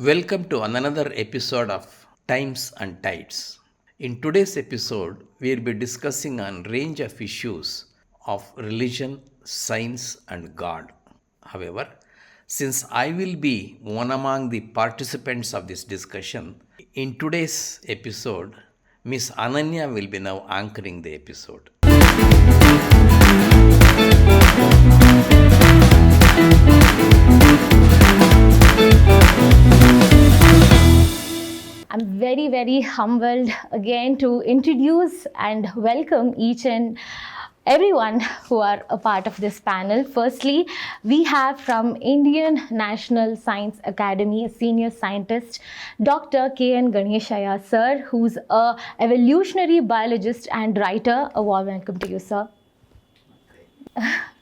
Welcome to another episode of Times and Tides. In today's episode, we will be discussing on range of issues of religion, science and God. However, since I will be one among the participants of this discussion, in today's episode, Miss Ananya will be now anchoring the episode. I'm very humbled again to introduce and welcome each and everyone who are a part of this panel. Firstly, we have from Indian National Science Academy, a senior scientist, Dr. K N Ganeshaiah, sir, who's a evolutionary biologist and writer. A warm welcome to you, sir.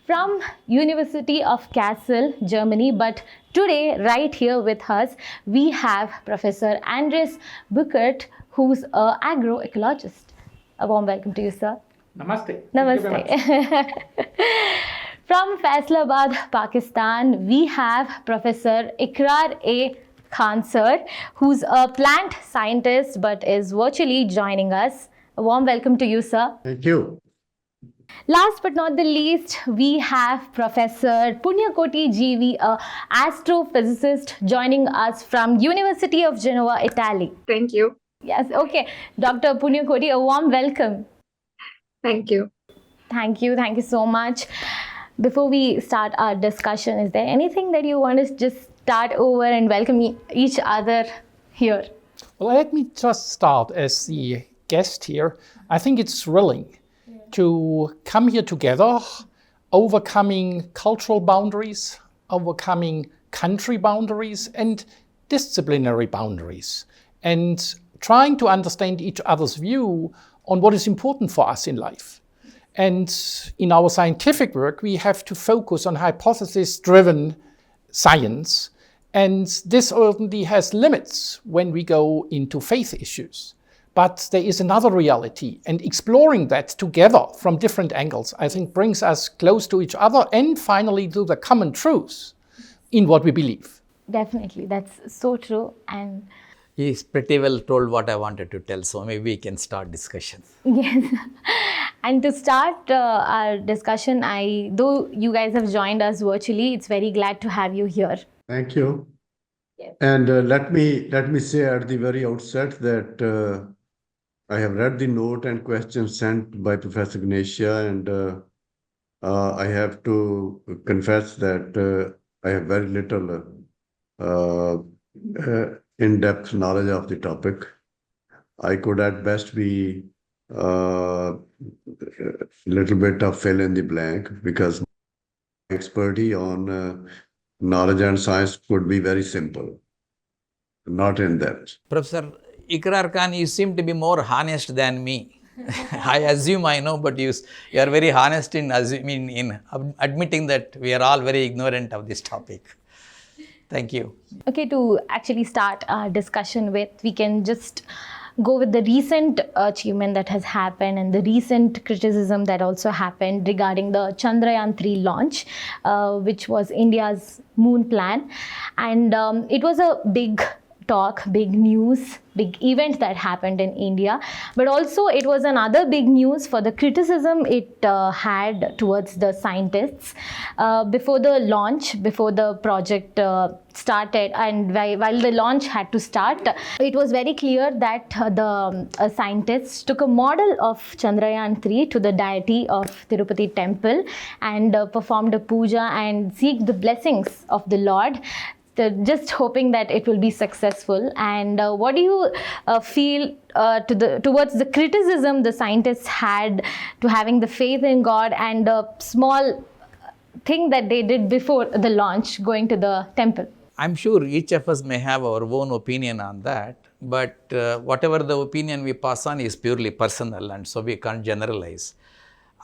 From University of Kassel, Germany, but today right here with us we have Professor Andreas Buerkert, who's an agroecologist. A warm welcome to you, sir. Namaste. Namaste. From Faisalabad, Pakistan, we have Professor Iqrar A Khan, sir, who's a plant scientist but is virtually joining us. A warm welcome to you, sir. Thank you. Last but not the least, we have Professor Punyakoti GV, an astrophysicist, joining us from University of Genoa, Italy. Thank you. Yes, okay. Dr. Punyakoti, a warm welcome. Thank you. Thank you so much. Before we start our discussion, is there anything that you want to just start over and welcome each other here? Well, let me just start as the guest here. I think it's thrilling to come here together, overcoming cultural boundaries, overcoming country boundaries and disciplinary boundaries, and trying to understand each other's view on what is important for us in life. And in our scientific work, we have to focus on hypothesis-driven science, and this certainly has limits when we go into faith issues. But there is another reality, and exploring that together from different angles, I think, brings us close to each other and finally to the common truth in what we believe. Definitely, that's so true. And He's pretty well told what I wanted to tell, so maybe we can start discussion. yes, and to start our discussion, though you guys have joined us virtually, it's very glad to have you here. Thank you. Yes. And let me say at the very outset that I have read the note and questions sent by Professor Ganeshaiah, and I have to confess that I have very little in-depth knowledge of the topic. I could at best be a little bit of fill in the blank, because my expertise on knowledge and science could be very simple, not in depth. Professor Iqrar A Khan, you seem to be more honest than me. I assume I know, but you are very honest in admitting that we are all very ignorant of this topic. Thank you. Okay, to actually start our discussion with, we can just go with the recent achievement that has happened and the recent criticism that also happened regarding the Chandrayaan-3 launch, which was India's moon plan. And it was a big talk, big news, big event that happened in India, but also it was another big news for the criticism it had towards the scientists before the launch, before the project started, and while the launch had to start, it was very clear that the scientists took a model of Chandrayaan-3 to the deity of Tirupati temple and performed a puja and seek the blessings of the Lord, just hoping that it will be successful. And what do you feel towards the criticism the scientists had to having the faith in God and a small thing that they did before the launch, going to the temple? I'm sure each of us may have our own opinion on that, but whatever the opinion we pass on is purely personal, and so we can't generalize.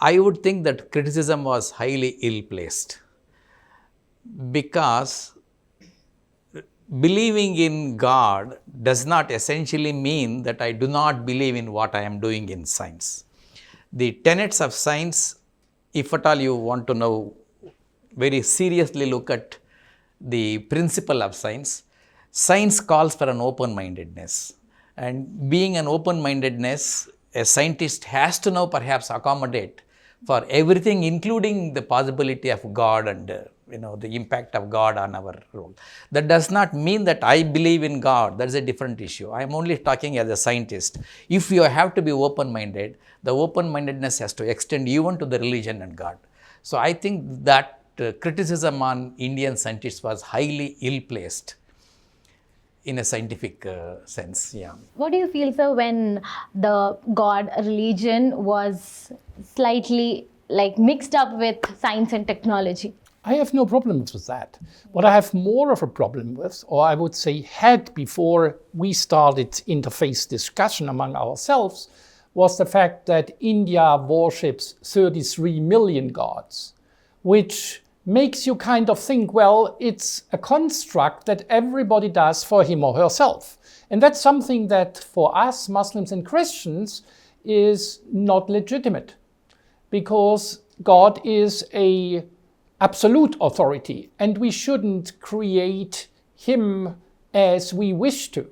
I would think that criticism was highly ill-placed, because believing in God does not essentially mean that I do not believe in what I am doing in science. The tenets of science, if at all you want to know, very seriously look at the principle of science. Science calls for an open-mindedness. And being an open-mindedness, a scientist has to now perhaps accommodate for everything, including the possibility of God and the impact of God on our role. That does not mean that I believe in God. That is a different issue. I am only talking as a scientist. If you have to be open-minded, the open-mindedness has to extend even to the religion and God. So I think that criticism on Indian scientists was highly ill-placed in a scientific sense. Yeah. What do you feel, sir, when the God religion was slightly like mixed up with science and technology? I have no problems with that. What I have more of a problem with, or I would say had before we started interface discussion among ourselves, was the fact that India worships 33 million gods, which makes you kind of think, well, it's a construct that everybody does for him or herself. And that's something that for us, Muslims and Christians, is not legitimate, because God is a absolute authority, and we shouldn't create him as we wish to.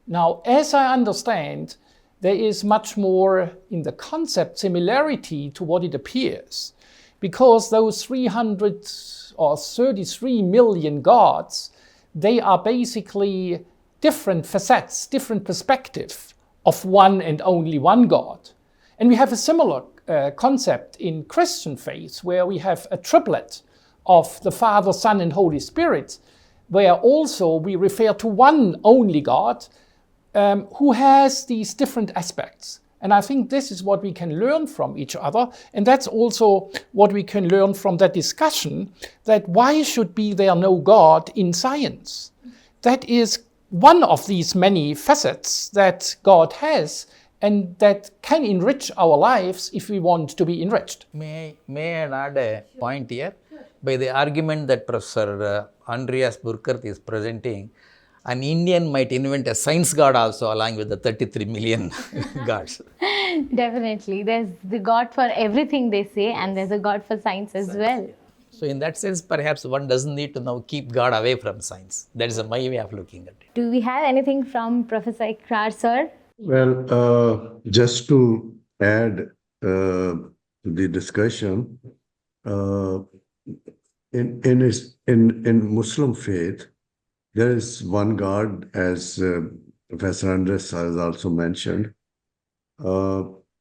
Now, as I understand, there is much more in the concept similarity to what it appears, because those 300 or 33 million gods, they are basically different facets, different perspective of one and only one God. And we have a similar concept in Christian faith, where we have a triplet of the Father, Son, and Holy Spirit, where also we refer to one only God who has these different aspects. And I think this is what we can learn from each other. And that's also what we can learn from that discussion, that why should be there no God in science? That is one of these many facets that God has, and that can enrich our lives if we want to be enriched. May I add a point here? By the argument that Professor Andreas Buerkert is presenting, an Indian might invent a science god also along with the 33 million gods. Definitely. There's the God for everything, they say, and there's a God for science as well. So in that sense, perhaps one doesn't need to now keep God away from science. That is my way of looking at it. Do we have anything from Professor Iqrar, sir? Well, just to add to the discussion, in Muslim faith, there is one God, as Professor Andres has also mentioned. But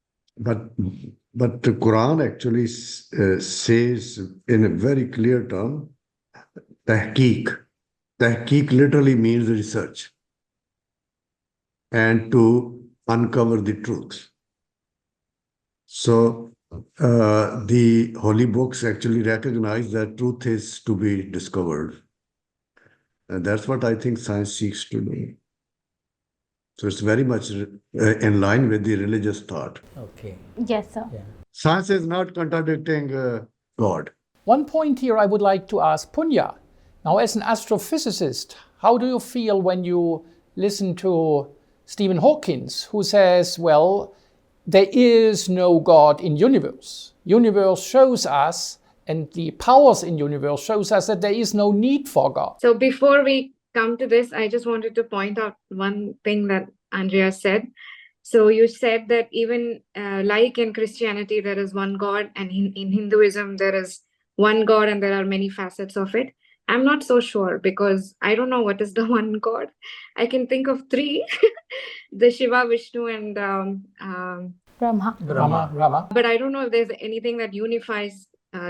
the Quran actually says in a very clear term, tahqiq. Tahqiq literally means research and to uncover the truth. So the holy books actually recognize that truth is to be discovered. And that's what I think science seeks to do. So it's very much in line with the religious thought. Okay. Yes, sir. Yeah. Science is not contradicting God. One point here I would like to ask Punya. Now, as an astrophysicist, how do you feel when you listen to Stephen Hawking, who says, well, there is no God in universe. Universe shows us, and the powers in universe shows us that there is no need for God. So before we come to this, I just wanted to point out one thing that Andrea said. So you said that even like in Christianity, there is one God, and in Hinduism, there is one God and there are many facets of it. I'm not so sure, because I don't know what is the one God. I can think of three, the Shiva, Vishnu, and Brahma. but I don't know if there's anything that unifies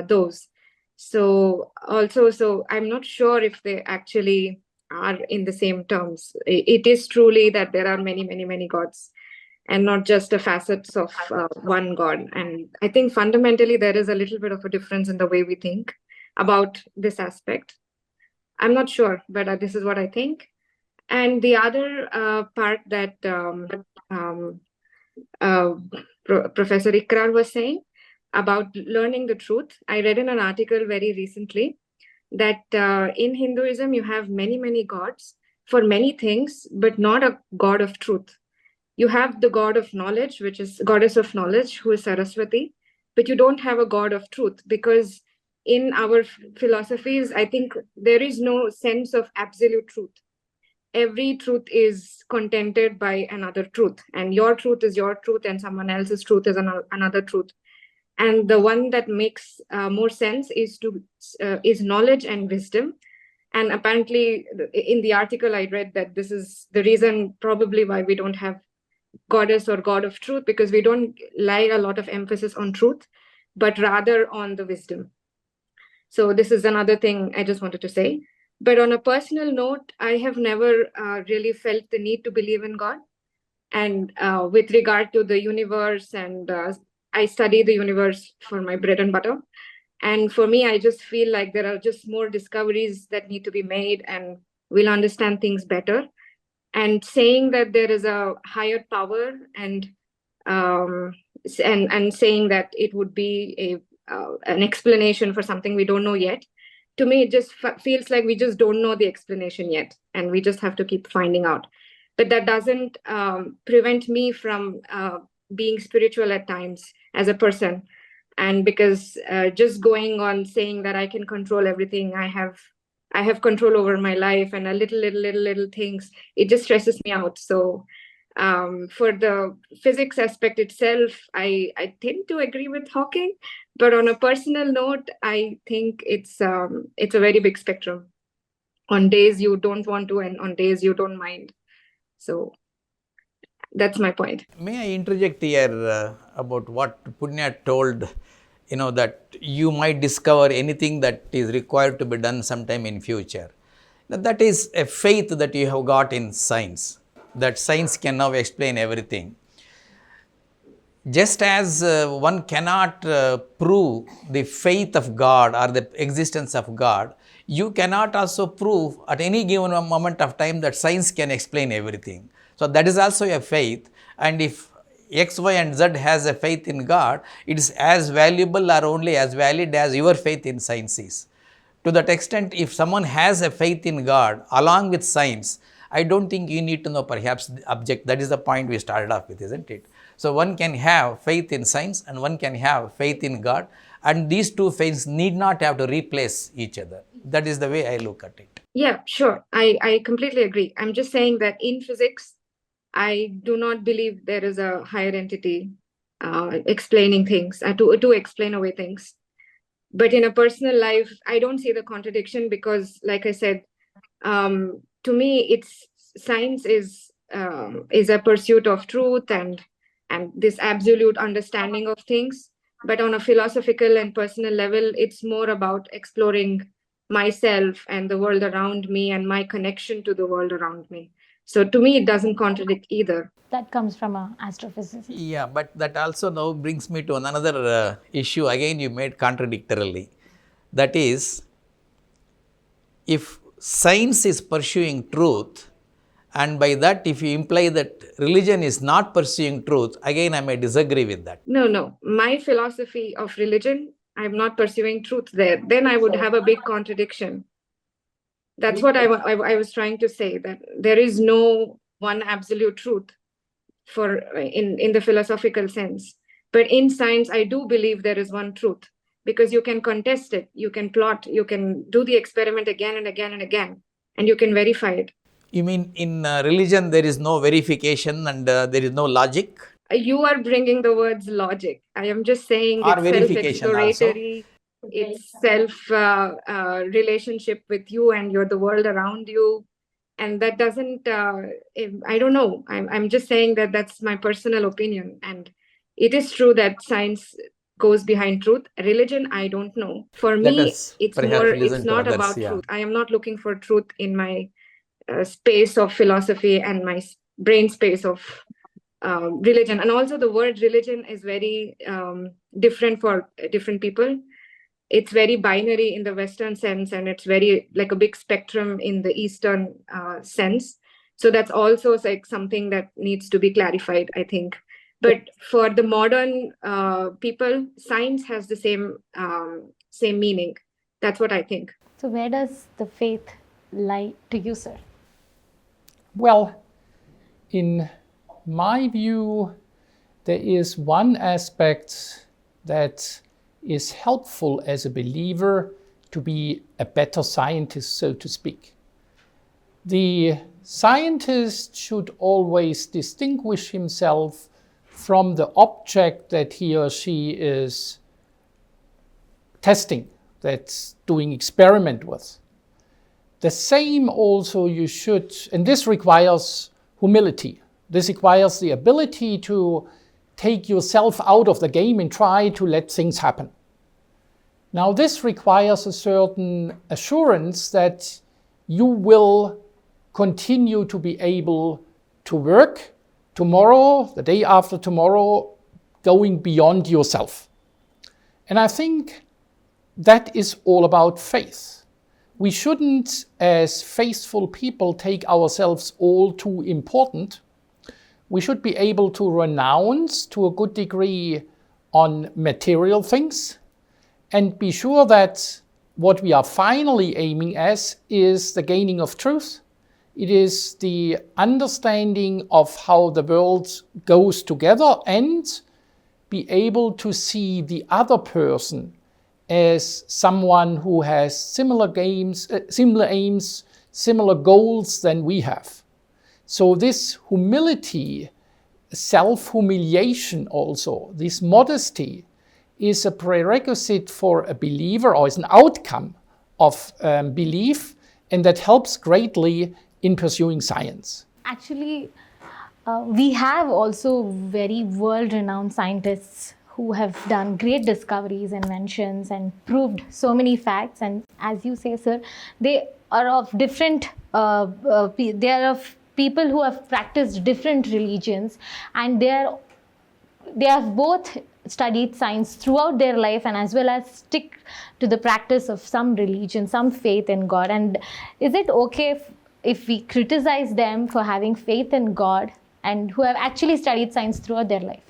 those. So also, so I'm not sure if they actually are in the same terms. It is truly that there are many, many, many gods, and not just the facets of one God. And I think fundamentally there is a little bit of a difference in the way we think about this aspect. I'm not sure, but this is what I think. And the other part that Professor Iqrar was saying about learning the truth, I read in an article very recently that in Hinduism, you have many, many gods for many things, but not a God of truth. You have the God of knowledge, which is goddess of knowledge, who is Saraswati, but you don't have a God of truth, because in our philosophies, I think there is no sense of absolute truth. every truth is contented by another truth, and your truth is your truth and someone else's truth is another truth. And the one that makes more sense is knowledge and wisdom. And apparently in the article I read that this is the reason probably why we don't have goddess or god of truth, because we don't lay a lot of emphasis on truth, but rather on the wisdom. So this is another thing I just wanted to say. But on a personal note, I have never really felt the need to believe in God. And with regard to the universe, and I study the universe for my bread and butter. And for me, I just feel like there are just more discoveries that need to be made, and we'll understand things better. And saying that there is a higher power, and saying that it would be an explanation for something we don't know yet, to me it just feels like we just don't know the explanation yet, and we just have to keep finding out. But that doesn't prevent me from being spiritual at times as a person. And because just going on saying that I can control everything, I have control over my life, and a little things, it just stresses me out. So for the physics aspect itself, I tend to agree with Hawking, but on a personal note, I think it's a very big spectrum. On days you don't want to, and on days you don't mind. So that's my point. May I interject here about what Punya told, that you might discover anything that is required to be done sometime in future. Now, that is a faith that you have got in science, that science can now explain everything. Just as one cannot prove the faith of God or the existence of God, you cannot also prove at any given moment of time that science can explain everything. So that is also a faith, and if X, Y and Z has a faith in God, it is as valuable or only as valid as your faith in science is. To that extent, if someone has a faith in God along with science, I don't think you need to know perhaps the object. That is the point we started off with, isn't it? So one can have faith in science and one can have faith in God, and these two faiths need not have to replace each other. That is the way I look at it. Yeah, sure. I completely agree. I'm just saying that in physics, I do not believe there is a higher entity explaining things, to explain away things. But in a personal life, I don't see the contradiction, because, like I said, to me, science is a pursuit of truth and this absolute understanding of things. But on a philosophical and personal level, it's more about exploring myself and the world around me and my connection to the world around me. So to me, it doesn't contradict either. That comes from an astrophysicist. Yeah, but that also now brings me to another issue again you made contradictorily. That is, if science is pursuing truth, and by that if you imply that religion is not pursuing truth, again I may disagree with that. No. My philosophy of religion, I'm not pursuing truth there. Then I would have a big contradiction. That's what I was trying to say, that there is no one absolute truth in the philosophical sense. But in science, I do believe there is one truth, because you can contest it, you can plot, you can do the experiment again and again and again, and you can verify it. You mean in religion there is no verification and there is no logic? You are bringing the words logic. I am just saying Or it's verification self-exploratory. It's relationship with you and the world around you. And that doesn't, I don't know. I'm just saying that that's my personal opinion. And it is true that science goes behind truth. Religion, I don't know. For me, it's not about truth. I am not looking for truth in my space of philosophy and my brain space of religion. And also the word religion is very different for different people. It's very binary in the Western sense, and it's very like a big spectrum in the Eastern sense. So that's also like something that needs to be clarified, I think. But for the modern people, science has the same meaning. That's what I think. So where does the faith lie to you, sir? Well, in my view, there is one aspect that is helpful as a believer to be a better scientist, so to speak. The Scientist should always distinguish himself from the object that he or she is testing, that's doing experiment with. The same also you should, and this requires humility. This requires the ability to take yourself out of the game and try to let things happen. Now this requires a certain assurance that you will continue to be able to work tomorrow, the day after tomorrow, going beyond yourself. And I think that is all about faith. We shouldn't, as faithful people, take ourselves all too important. We should be able to renounce to a good degree on material things and be sure that what we are finally aiming at is the gaining of truth. It is the understanding of how the world goes together and be able to see the other person as someone who has similar aims, similar goals than we have. So this humility, self-humiliation also, this modesty is a prerequisite for a believer, or is an outcome of belief, and that helps greatly in pursuing science. Actually, we have also very world-renowned scientists who have done great discoveries, inventions, and proved so many facts. And as you say, sir, they are of different, they are of people who have practiced different religions, and they have both studied science throughout their life and as well as stick to the practice of some religion, some faith in God. And is it okay if we criticize them for having faith in God and who have actually studied science throughout their life?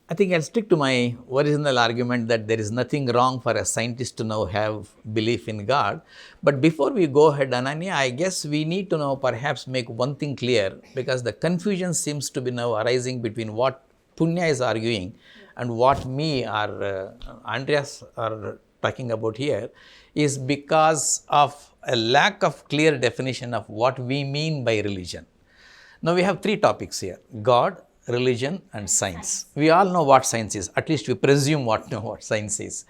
I think I'll stick to my original argument that there is nothing wrong for a scientist to now have belief in God. But before we go ahead, Ananya, I guess we need to now perhaps make one thing clear, because the confusion seems to be now arising between what Punya is arguing and what me or Andreas are talking about here, is because of a lack of clear definition of what we mean by religion. Now we have three topics here: God, religion, and science. We all know what science is, at least we presume what science is.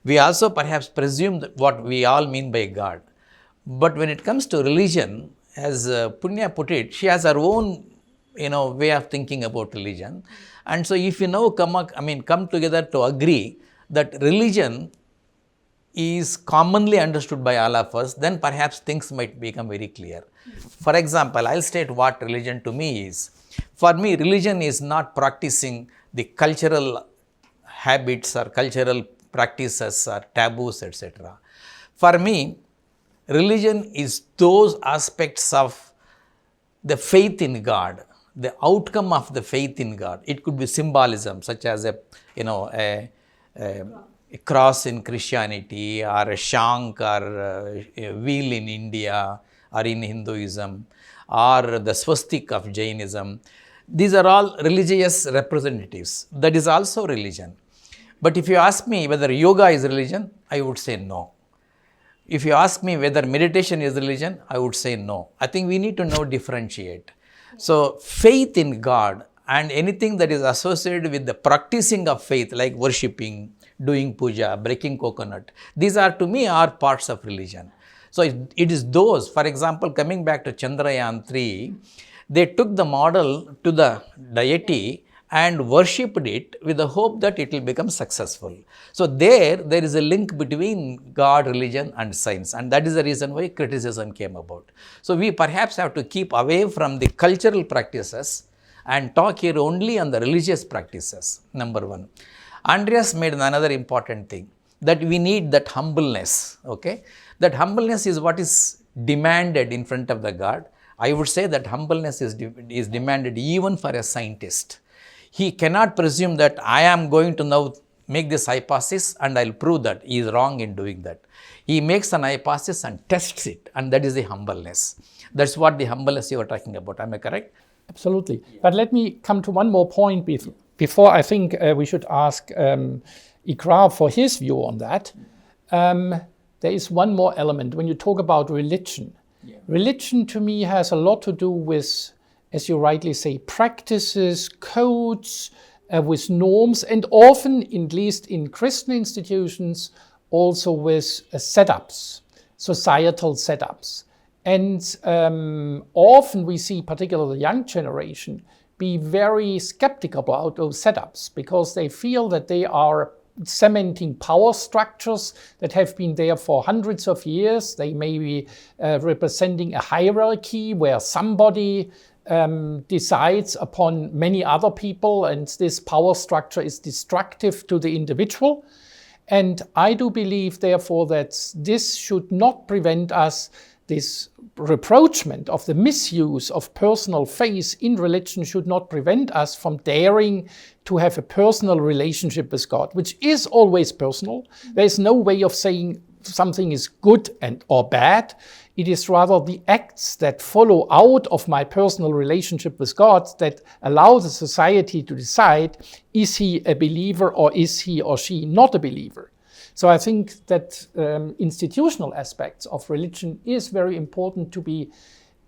We also perhaps presume that what we all mean by God. But when it comes to religion, as Punya put it, she has her own way of thinking about religion. And so if you now come together to agree that religion is commonly understood by all of us, then perhaps things might become very clear. For example, I'll state what religion to me is. For me, religion is not practicing the cultural habits or cultural practices or taboos, etc. For me, religion is those aspects of the faith in God, the outcome of the faith in God. It could be symbolism, such as a cross in Christianity, or a shank or a wheel in India or in Hinduism, or the swastik of Jainism. These are all religious representatives. That is also religion. But if you ask me whether yoga is religion, I would say no. If you ask me whether meditation is religion, I would say no. I think we need to now differentiate. So faith in God and anything that is associated with the practicing of faith, like worshipping, doing puja, breaking coconut, these are to me are parts of religion. So it is those, for example, coming back to Chandrayaan-3, they took the model to the deity and worshipped it with the hope that it will become successful. So there is a link between God, religion, and science, and that is the reason why criticism came about. So we perhaps have to keep away from the cultural practices and talk here only on the religious practices, number one. Andreas made another important thing, that we need that humbleness, okay? That humbleness is what is demanded in front of the God. I would say that humbleness is demanded even for a scientist. He cannot presume that I am going to now make this hypothesis and I'll prove that he is wrong in doing that. He makes an hypothesis and tests it, and that is the humbleness. That's what the humbleness you were talking about. Am I correct? Absolutely. But let me come to one more point before I think we should ask Iqrar for his view on that. There is one more element. When you talk about religion, Religion to me has a lot to do with, as you rightly say, practices, codes, with norms, and often, at least in Christian institutions, also with setups, societal setups. And often we see, particularly the young generation, be very skeptical about those setups because they feel that they are cementing power structures that have been there for hundreds of years. They may be representing a hierarchy where somebody decides upon many other people, and this power structure is destructive to the individual. And I do believe, therefore, that this should not prevent us, this reproachment of the misuse of personal faith in religion should not prevent us from daring to have a personal relationship with God, which is always personal. There is no way of saying something is good or bad. It is rather the acts that follow out of my personal relationship with God that allow the society to decide, is he a believer or is he or she not a believer? So I think that institutional aspects of religion is very important to be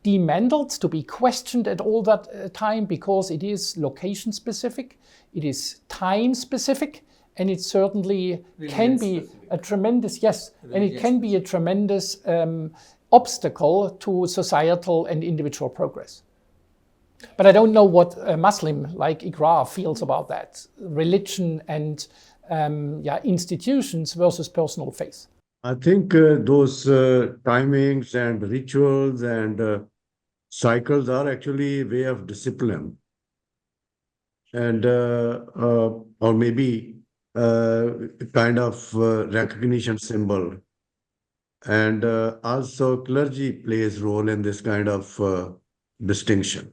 demandled, to be questioned at all that time, because it is location specific, it is time specific, and it certainly can be a tremendous, and it can be a tremendous obstacle to societal and individual progress. But I don't know what a Muslim like Iqrar feels about that, religion and institutions versus personal faith. I think those timings and rituals and cycles are actually a way of discipline, and or maybe kind of recognition symbol. And also clergy plays role in this kind of distinction.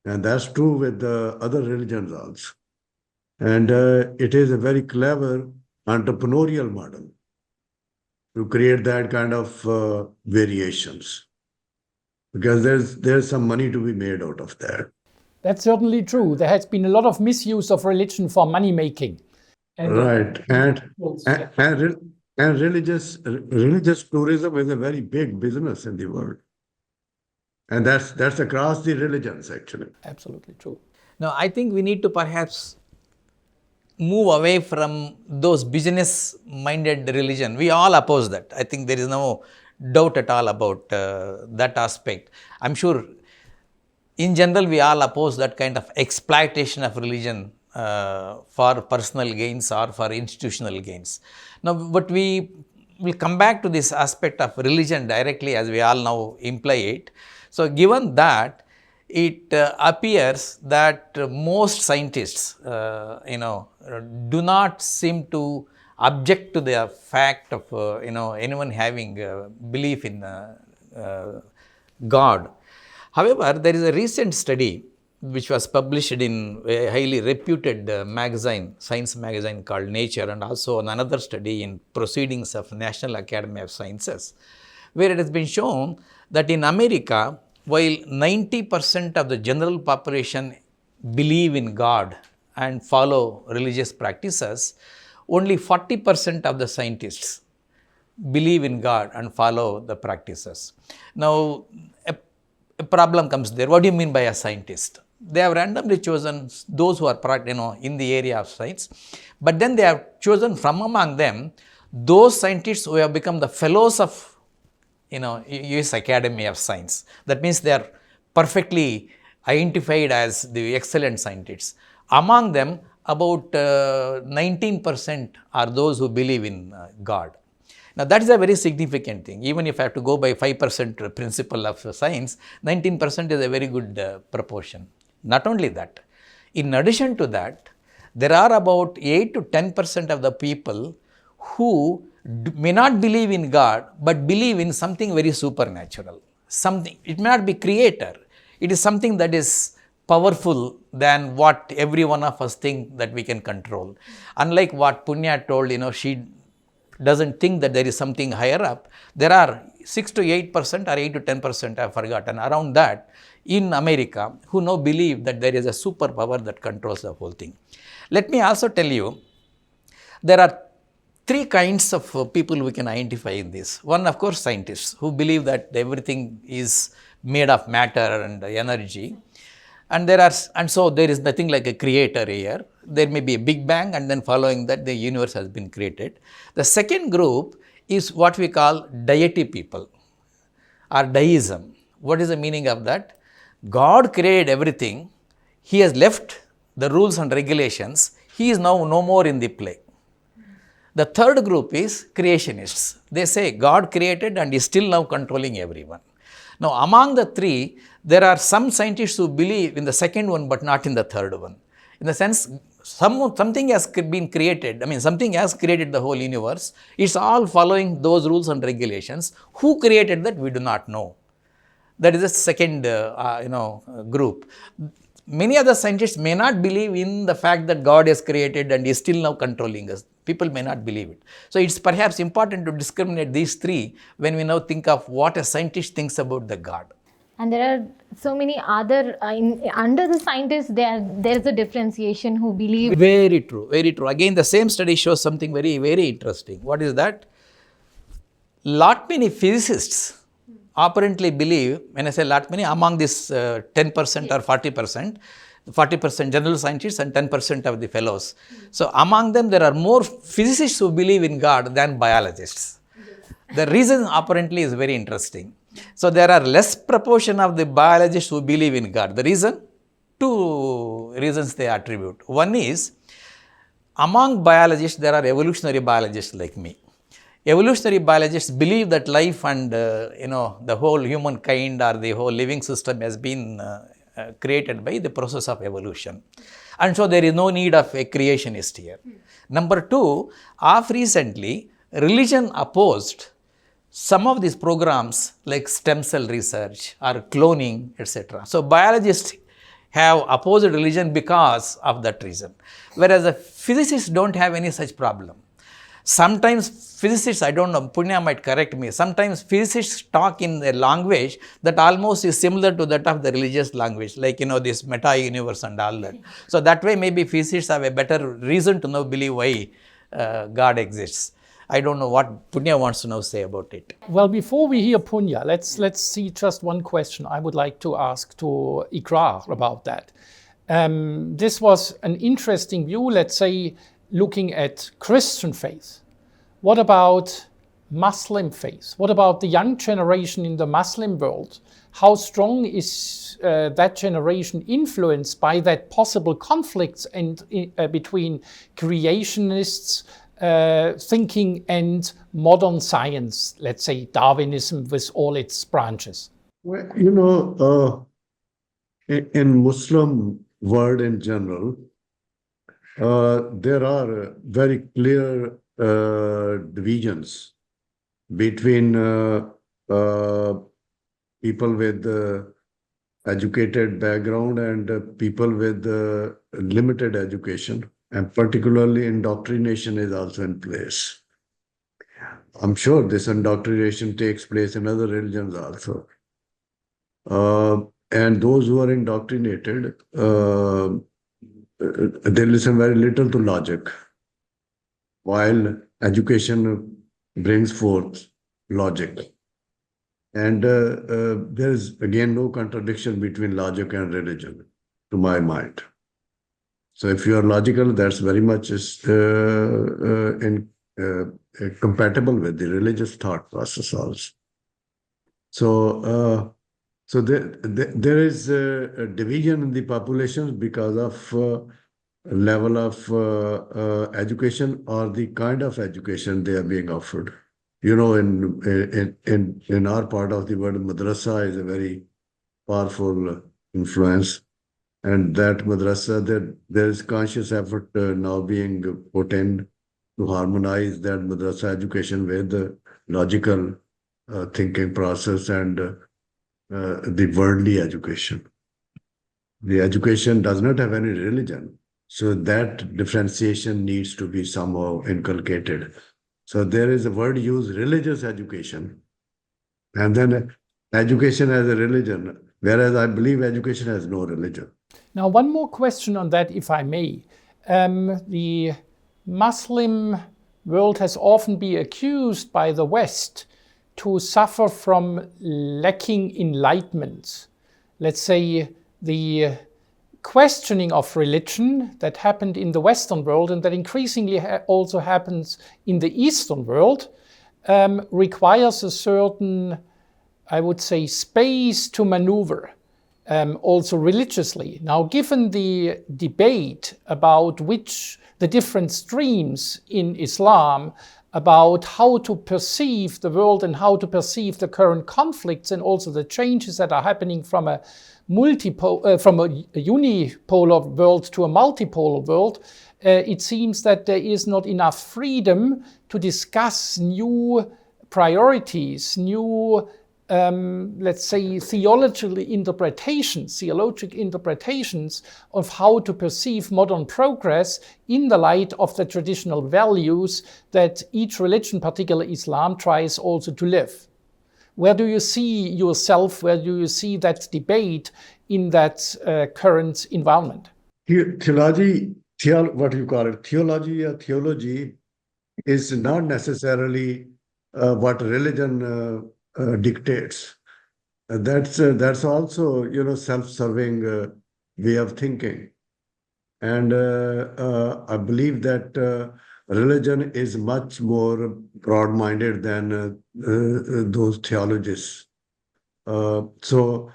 And that's true with the other religions also. And it is a very clever entrepreneurial model to create that kind of variations, because there's some money to be made out of that. That's certainly true. There has been a lot of misuse of religion for money making. Right. And religious tourism is a very big business in the world. And that's across the religions, actually. Absolutely true. Now, I think we need to perhaps move away from those business-minded religion. We all oppose that. I think there is no doubt at all about that aspect. I'm sure in general we all oppose that kind of exploitation of religion for personal gains or for institutional gains. Now, but we will come back to this aspect of religion directly, as we all now imply it. So, given that, it appears that most scientists, do not seem to object to the fact of anyone having belief in God. However, there is a recent study which was published in a highly reputed magazine, science magazine called Nature, and also another study in Proceedings of National Academy of Sciences, where it has been shown that in America, while 90% of the general population believe in God and follow religious practices, only 40% of the scientists believe in God and follow the practices. Now, a problem comes there. What do you mean by a scientist? They have randomly chosen those who are in the area of science, but then they have chosen from among them those scientists who have become the fellows of US Academy of Science. That means they are perfectly identified as the excellent scientists. Among them, about 19% are those who believe in God. Now, that is a very significant thing. Even if I have to go by 5% principle of science, 19% is a very good proportion. Not only that, in addition to that, there are about 8 to 10% of the people who may not believe in God, but believe in something very supernatural. Something, it may not be creator. It is something that is powerful than what every one of us think that we can control. Unlike what Punya told, she doesn't think that there is something higher up. There are 6 to 8% or 8 to 10%, I have forgotten, around that in America who now believe that there is a superpower that controls the whole thing. Let me also tell you, there are three kinds of people we can identify in this. One, of course, scientists who believe that everything is made of matter and energy. And so there is nothing like a creator here. There may be a big bang, and then following that the universe has been created. The second group is what we call deity people or deism. What is the meaning of that? God created everything. He has left the rules and regulations. He is now no more in the play. The third group is creationists. They say God created and is still now controlling everyone. Now, among the three, there are some scientists who believe in the second one but not in the third one. In the sense, something has been created. I mean, something has created the whole universe. It's all following those rules and regulations. Who created that, we do not know. That is the second group. Many other scientists may not believe in the fact that God has created and is still now controlling us. People may not believe it. So it's perhaps important to discriminate these three when we now think of what a scientist thinks about the God. And there are so many other, under the scientists, there's a differentiation who believe. Very true, very true. Again, the same study shows something very, very interesting. What is that? Many physicists apparently believe, when I say many, among this 10% or 40%, 40% general scientists and 10% of the fellows. So among them, there are more physicists who believe in God than biologists. The reason apparently is very interesting. So there are less proportion of the biologists who believe in God. The reason? Two reasons they attribute. One is, among biologists, there are evolutionary biologists like me. Evolutionary biologists believe that life and the whole humankind or the whole living system has been created by the process of evolution. And so there is no need of a creationist here. Number two, of recently, religion opposed some of these programs like stem cell research or cloning, etc. So biologists have opposed religion because of that reason. Whereas the physicists don't have any such problem. Sometimes physicists, I don't know, Punya might correct me, sometimes physicists talk in a language that almost is similar to that of the religious language, like, this meta-universe and all that. So that way maybe physicists have a better reason to now believe why God exists. I don't know what Punya wants to now say about it. Well, before we hear Punya, let's see just one question I would like to ask to Iqrar about that. This was an interesting view, let's say, looking at Christian faith. What about Muslim faith? What about the young generation in the Muslim world? How strong is that generation influenced by that possible conflicts between creationists thinking and modern science, let's say Darwinism with all its branches? Well, in Muslim world in general, there are very clear divisions between people with educated background and people with limited education, and particularly indoctrination is also in place. I'm sure this indoctrination takes place in other religions also. And those who are indoctrinated, they listen very little to logic, while education brings forth logic. And there is, again, no contradiction between logic and religion, to my mind. So if you are logical, that's very much compatible with the religious thought process also. So there is a division in the populations because of level of education or the kind of education they are being offered. In our part of the world, madrasa is a very powerful influence. And that madrasa, there is conscious effort now being put in to harmonize that madrasa education with the logical thinking process and the worldly education. The education does not have any religion, so that differentiation needs to be somehow inculcated. So there is a word used, religious education, and then education as a religion, whereas I believe education has no religion. Now, one more question on that, if I may. The Muslim world has often been accused by the West to suffer from lacking enlightenment. Let's say the questioning of religion that happened in the Western world and that increasingly also happens in the Eastern world requires a certain, I would say, space to maneuver, also religiously. Now, given the debate about the different streams in Islam, about how to perceive the world and how to perceive the current conflicts and also the changes that are happening from a unipolar world to a multipolar world, it seems that there is not enough freedom to discuss new priorities, new, let's say, theological interpretations of how to perceive modern progress in the light of the traditional values that each religion, particularly Islam, tries also to live. Where do you see yourself? Where do you see that debate in that current environment? Theology, what you call it, theology or theology is not necessarily what religion dictates. That's also, self-serving way of thinking. And I believe that religion is much more broad-minded than those theologists. So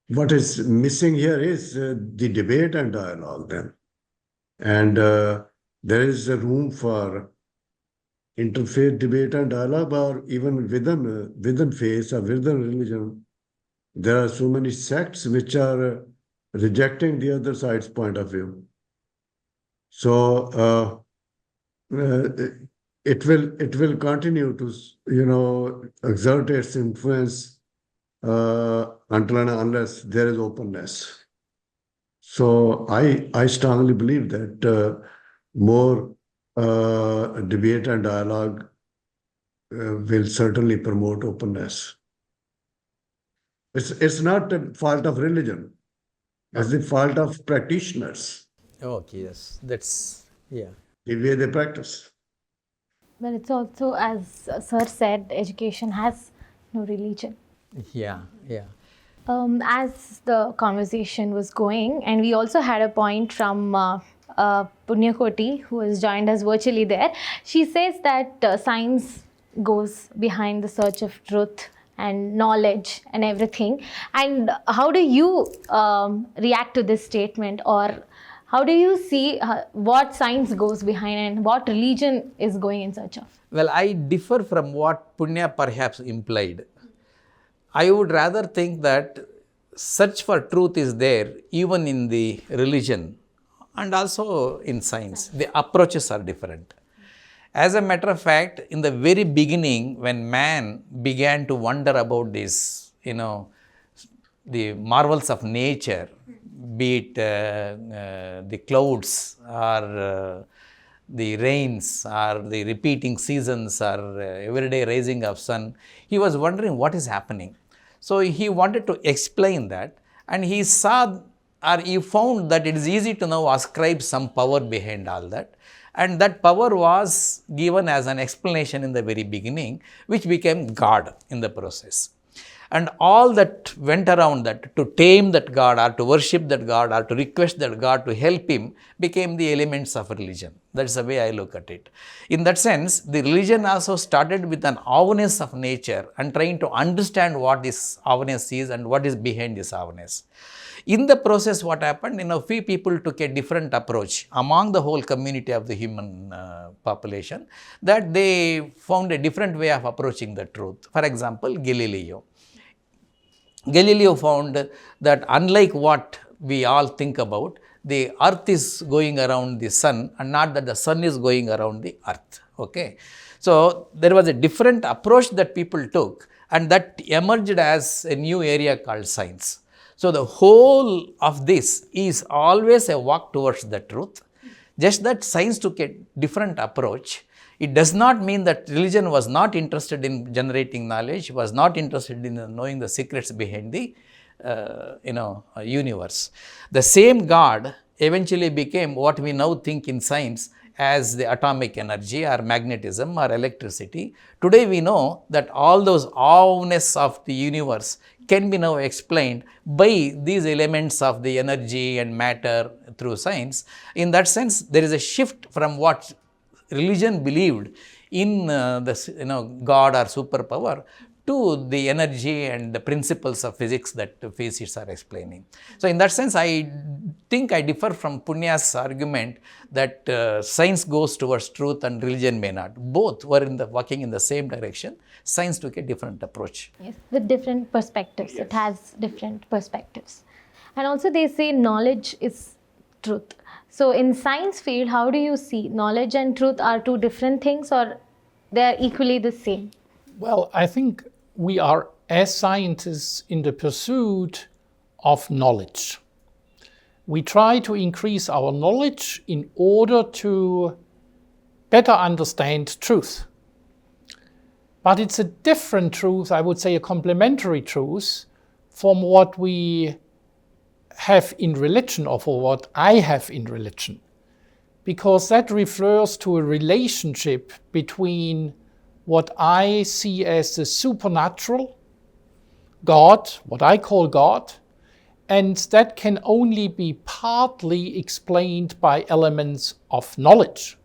what is missing here is the debate and dialogue then. And there is a room for interfaith debate and dialogue, or even within faith or within religion. There are so many sects which are rejecting the other side's point of view. So it will continue to exert its influence until and unless there is openness. So I strongly believe that more debate and dialogue will certainly promote openness. It's not the fault of religion. It's the fault of practitioners. Okay, yes, that's, yeah. The way they practice. Well, it's also, as Sir said, education has no religion. Yeah, yeah. As the conversation was going, and we also had a point from Punyakoti, who has joined us virtually there. She says that science goes behind the search of truth and knowledge and everything. And how do you react to this statement, or how do you see what science goes behind and what religion is going in search of? Well, I differ from what Punya perhaps implied. I would rather think that search for truth is there even in the religion and also in science. The approaches are different. As a matter of fact, in the very beginning, when man began to wonder about this, the marvels of nature, be it the clouds or the rains or the repeating seasons or everyday rising of sun, he was wondering what is happening. So he wanted to explain that, and he saw, or he found that it is easy to now ascribe some power behind all that. And that power was given as an explanation in the very beginning, which became God in the process. And all that went around that, to tame that God or to worship that God or to request that God to help him, became the elements of religion. That's the way I look at it. In that sense, the religion also started with an awareness of nature and trying to understand what this awareness is and what is behind this awareness. In the process, what happened, few people took a different approach among the whole community of the human population, that they found a different way of approaching the truth. For example, Galileo found that unlike what we all think about, the earth is going around the sun and not that the sun is going around the earth. Okay. So there was a different approach that people took, and that emerged as a new area called science. So the whole of this is always a walk towards the truth, just that science took a different approach. It does not mean that religion was not interested in generating knowledge, was not interested in knowing the secrets behind the universe. The same God eventually became what we now think in science as the atomic energy or magnetism or electricity. Today we know that all those awness of the universe can be now explained by these elements of the energy and matter through science. In that sense, there is a shift from what religion believed in God or superpower to the energy and the principles of physics that physicists are explaining. So in that sense, I think I differ from Punya's argument that science goes towards truth and religion may not. Both were working in the same direction. Science took a different approach. Yes, with different perspectives. Yes. It has different perspectives. And also they say knowledge is truth. So in science field, how do you see knowledge and truth are two different things, or they are equally the same? Well, I think we are, as scientists, in the pursuit of knowledge. We try to increase our knowledge in order to better understand truth. But it's a different truth, I would say a complementary truth, from what we have in religion, or for what I have in religion. Because that refers to a relationship between what I see as the supernatural, God, what I call God, and that can only be partly explained by elements of knowledge.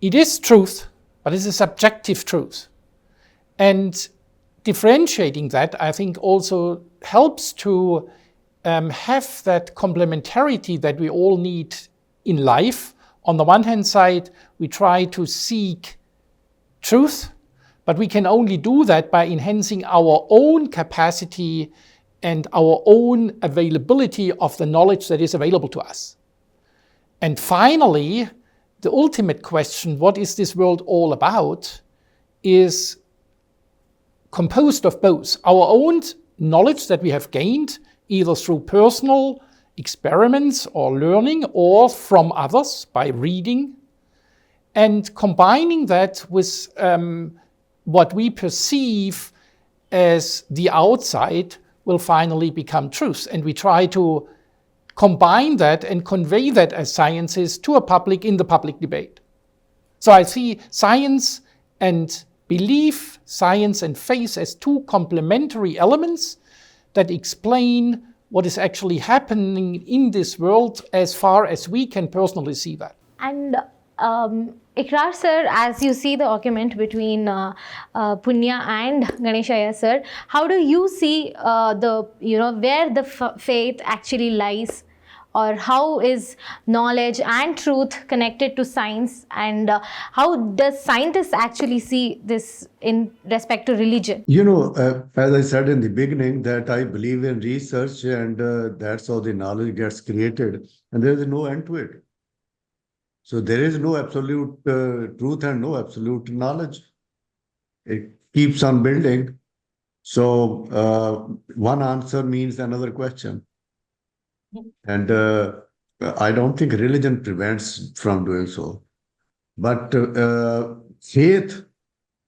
It is truth, but it's a subjective truth. And differentiating that, I think, also helps to have that complementarity that we all need in life. On the one hand side, we try to seek truth, but we can only do that by enhancing our own capacity and our own availability of the knowledge that is available to us. And finally, the ultimate question, what is this world all about, is composed of both our own knowledge that we have gained, either through personal experiments or learning, or from others by reading, and combining that with what we perceive as the outside will finally become truth. And we try to combine that and convey that as sciences to a public in the public debate. So I see science and belief, science and faith as two complementary elements that explain what is actually happening in this world as far as we can personally see that. And Iqrar sir, as you see the argument between Punya and Ganeshaiah sir, how do you see where the faith actually lies, or how is knowledge and truth connected to science, and how does scientists actually see this in respect to religion? As I said in the beginning, that I believe in research, and that's how the knowledge gets created, and there is no end to it. So there is no absolute truth and no absolute knowledge. It keeps on building. So one answer means another question. And I don't think religion prevents from doing so. But faith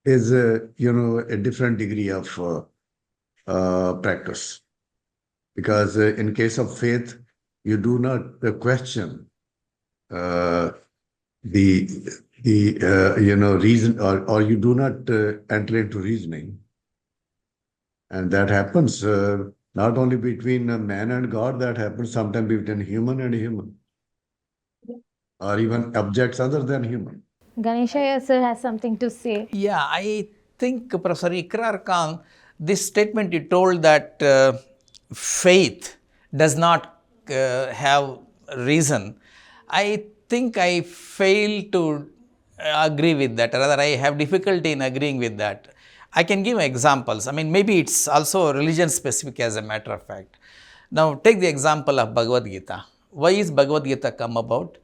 is, a different degree of practice. Because in case of faith, you do not question reason, or you do not enter into reasoning. And that happens not only between man and God, that happens sometimes between human and human, or even objects other than human. Ganeshaiah sir has something to say. Yeah, I think Professor Iqrar A Khan, this statement you told that faith does not have reason, I think I fail to agree with that. Rather, I have difficulty in agreeing with that. I can give examples. I mean, maybe it's also religion specific as a matter of fact. Now, take the example of Bhagavad Gita. Why is Bhagavad Gita come about?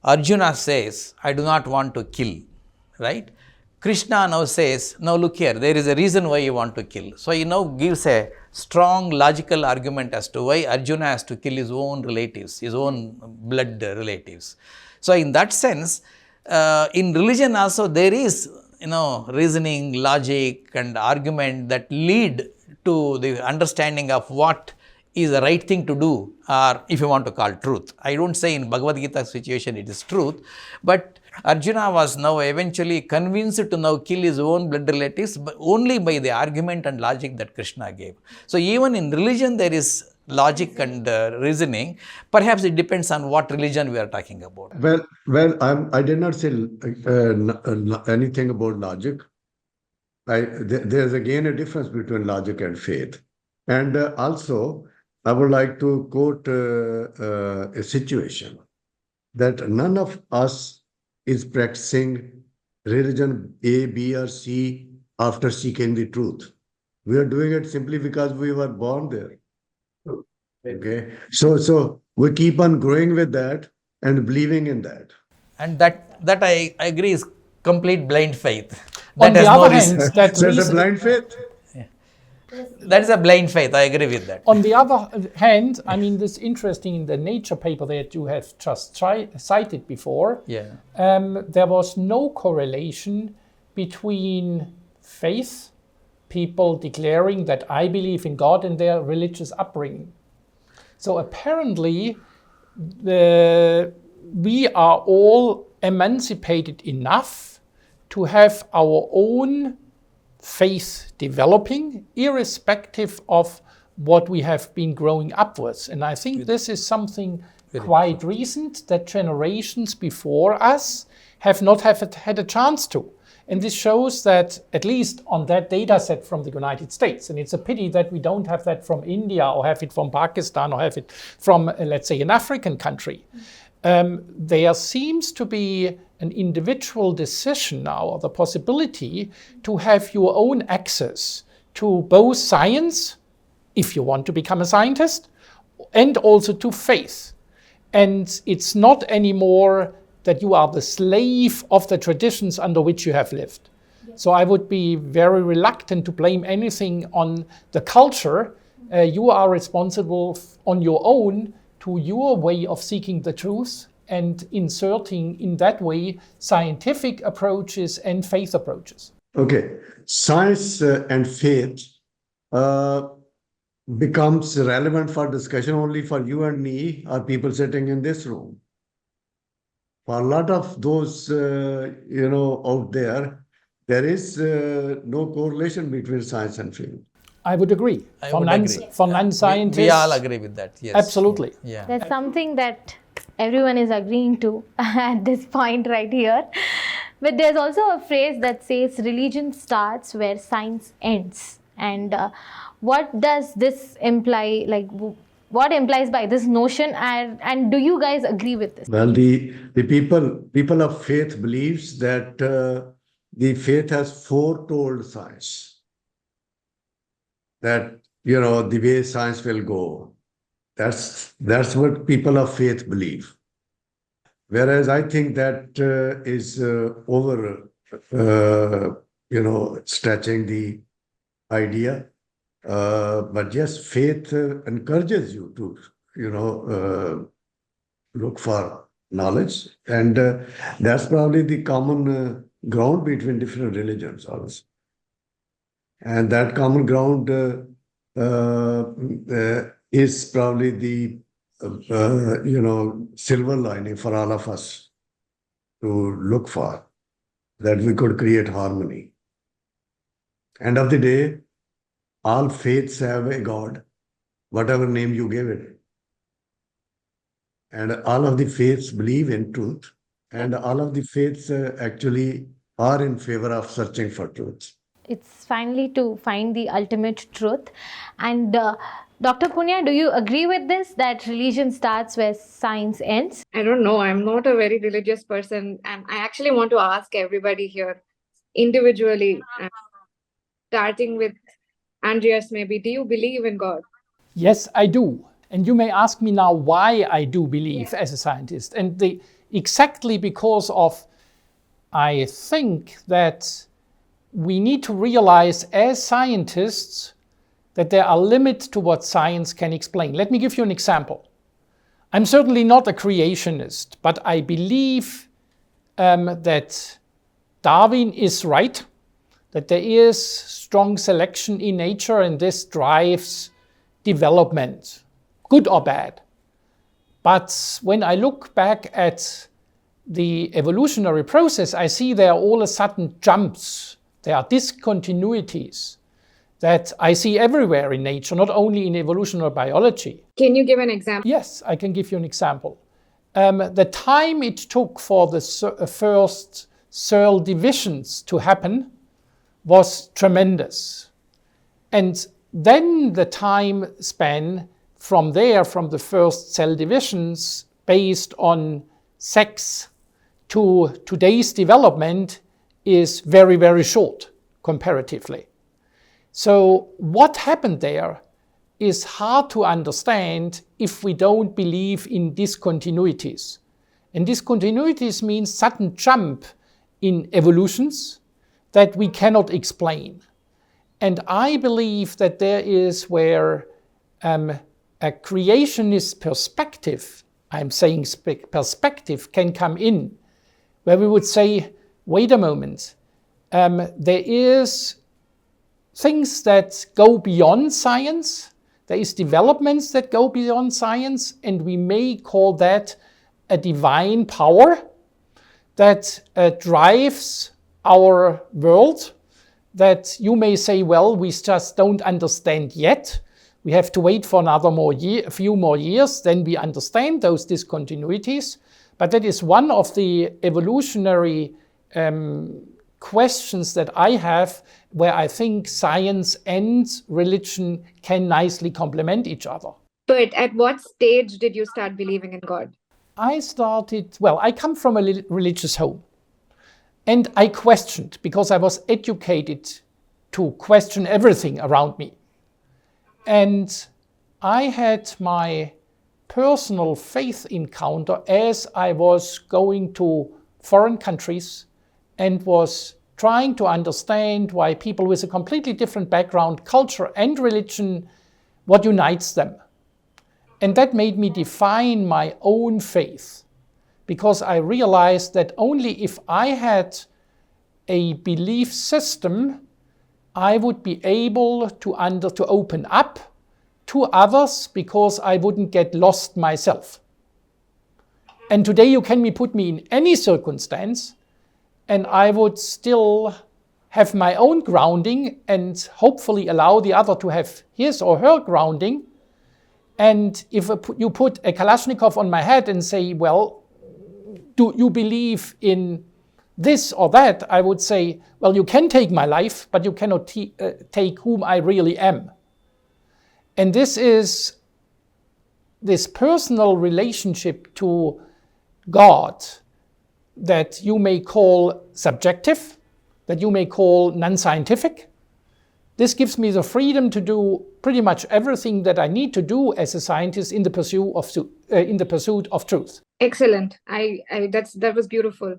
Arjuna says, I do not want to kill, right? Krishna now says, now look here, there is a reason why you want to kill. So he now gives a strong logical argument as to why Arjuna has to kill his own relatives, his own blood relatives. So in that sense, in religion also there is, reasoning, logic and argument that lead to the understanding of what is the right thing to do, or if you want to call truth. I don't say in Bhagavad Gita situation it is truth, but Arjuna was now eventually convinced to now kill his own blood relatives, but only by the argument and logic that Krishna gave. So even in religion there is logic and reasoning. Perhaps it depends on what religion we are talking about. I did not say anything about logic. There's again a difference between logic and faith. And also, I would like to quote a situation that none of us is practicing religion A, B, or C after seeking the truth. We are doing it simply because we were born there. Okay, so we keep on growing with that and believing in that. And that I agree is complete blind faith. On the other hand, So it's a blind faith. That is a blind faith. I agree with that. On the other hand, I mean, this interesting in the Nature paper that you have just cited before, there was no correlation between faith, people declaring that I believe in God, and their religious upbringing. So apparently, we are all emancipated enough to have our own faith developing, irrespective of what we have been growing up with. And I think this is something quite recent that generations before us have not had a chance to. And this shows that, at least on that data set from the United States, and it's a pity that we don't have that from India or have it from Pakistan or have it from, let's say, an African country. There seems to be an individual decision now, or the possibility to have your own access to both science, if you want to become a scientist, and also to faith. And it's not anymore that you are the slave of the traditions under which you have lived. So I would be very reluctant to blame anything on the culture. You are responsible on your own to your way of seeking the truth and inserting in that way scientific approaches and faith approaches. Okay, science and faith becomes relevant for discussion only for you and me or people sitting in this room. For a lot of those, out there, there is no correlation between science and faith. I would agree. For non-scientists, we all agree with that. Yes, absolutely. Yeah. There's something that everyone is agreeing to at this point right here. But there's also a phrase that says religion starts where science ends. And what does this imply? Like, what implies by this notion? And do you guys agree with this? Well, the people of faith believes that the faith has foretold science. That, the way science will go. That's what people of faith believe. Whereas I think that is stretching the idea. But yes, faith encourages you to, look for knowledge. And that's probably the common ground between different religions also. And that common ground is probably the, silver lining for all of us to look for, that we could create harmony. End of the day, all faiths have a God, whatever name you give it. And all of the faiths believe in truth, and all of the faiths actually are in favor of searching for truth. It's finally to find the ultimate truth. And Dr. Punya, do you agree with this, that religion starts where science ends? I don't know. I'm not a very religious person. And I actually want to ask everybody here individually, starting with Andreas, maybe, do you believe in God? Yes, I do. And you may ask me now why I do believe as a scientist. And exactly because of, I think that we need to realize as scientists that there are limits to what science can explain. Let me give you an example. I'm certainly not a creationist, but I believe that Darwin is right, that there is strong selection in nature, and this drives development, good or bad. But when I look back at the evolutionary process, I see there are all of a sudden jumps, there are discontinuities that I see everywhere in nature, not only in evolutionary biology. Can you give an example? Yes, I can give you an example. The time it took for the first cell divisions to happen was tremendous. And then the time span from there, from the first cell divisions based on sex to today's development, is very, very short comparatively. So what happened there is hard to understand if we don't believe in discontinuities. And discontinuities means sudden jump in evolutions that we cannot explain. And I believe that there is where a creationist perspective, I'm saying perspective, can come in, where we would say, wait a moment, there is things that go beyond science, there is developments that go beyond science, and we may call that a divine power that drives our world, that you may say, well, we just don't understand yet. We have to wait for a few more years, then we understand those discontinuities. But that is one of the evolutionary questions that I have, where I think science and religion can nicely complement each other. But at what stage did you start believing in God? I come from a religious home. And I questioned, because I was educated to question everything around me. And I had my personal faith encounter as I was going to foreign countries and was trying to understand why people with a completely different background, culture, and religion, what unites them. And that made me define my own faith, because I realized that only if I had a belief system, I would be able to open up to others, because I wouldn't get lost myself. And today you can put me in any circumstance, and I would still have my own grounding and hopefully allow the other to have his or her grounding. And if you put a Kalashnikov on my head and say, well, do you believe in this or that? I would say, well, you can take my life, but you cannot take whom I really am. And this is this personal relationship to God that you may call subjective, that you may call non-scientific. This gives me the freedom to do pretty much everything that I need to do as a scientist in the pursuit of truth. Excellent. That was beautiful.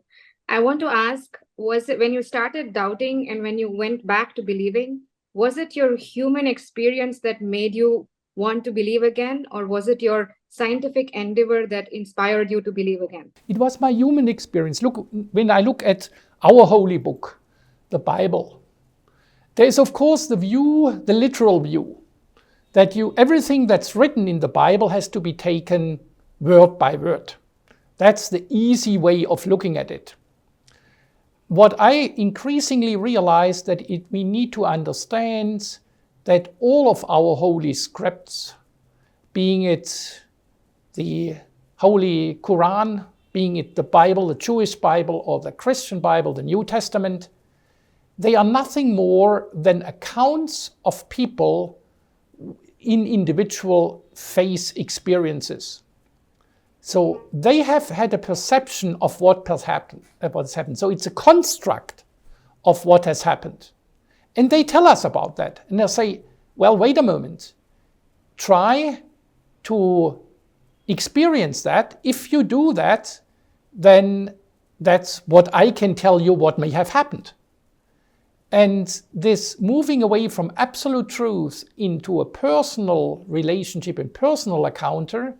I want to ask, was it when you started doubting and when you went back to believing, was it your human experience that made you want to believe again, or was it your scientific endeavor that inspired you to believe again? It was my human experience. Look, when I look at our holy book, the Bible, there is, of course, the literal view, that everything that's written in the Bible has to be taken word by word. That's the easy way of looking at it. What I increasingly realize that we need to understand that all of our holy scripts, being it the Holy Quran, being it the Bible, the Jewish Bible, or the Christian Bible, the New Testament, they are nothing more than accounts of people in individual faith experiences. So they have had a perception of what has happened. So it's a construct of what has happened. And they tell us about that. And they'll say, well, wait a moment. Try to experience that. If you do that, then that's what I can tell you what may have happened. And this moving away from absolute truth into a personal relationship and personal encounter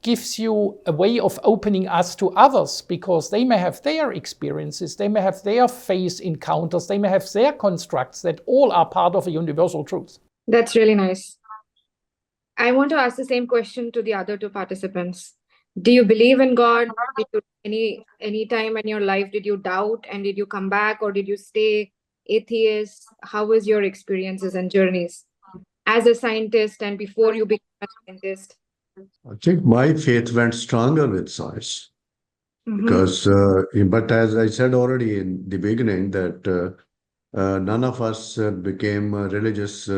gives you a way of opening us to others, because they may have their experiences, they may have their faith encounters, they may have their constructs that all are part of a universal truth. That's really nice. I want to ask the same question to the other two participants. Do you believe in God? Did you, any time in your life did you doubt, and did you come back, or did you stay atheist? How was your experiences and journeys as a scientist and before you became a scientist? I think my faith went stronger with science because, but as I said already in the beginning, that none of us became religious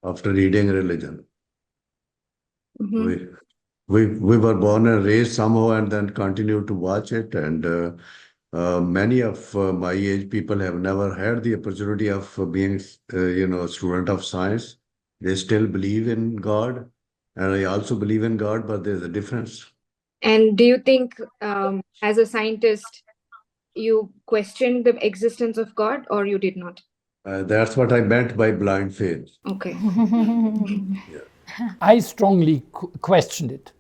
after reading religion. Mhm. We were born and raised somehow and then continued to watch it. And many of my age people have never had the opportunity of being, a student of science. They still believe in God. And I also believe in God, but there's a difference. And do you think, as a scientist, you questioned the existence of God, or you did not? That's what I meant by blind faith. Okay. I strongly questioned it.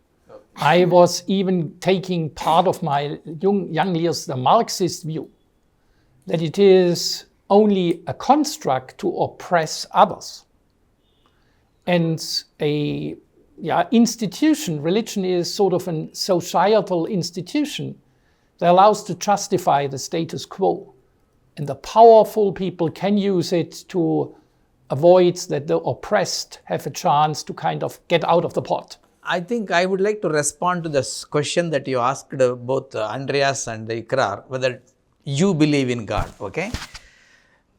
I was even taking part of my young years the Marxist view, that it is only a construct to oppress others. And a institution, religion is sort of a societal institution that allows to justify the status quo. And the powerful people can use it to avoid that the oppressed have a chance to kind of get out of the pot. I think I would like to respond to this question that you asked both Andreas and Iqrar, whether you believe in God, okay?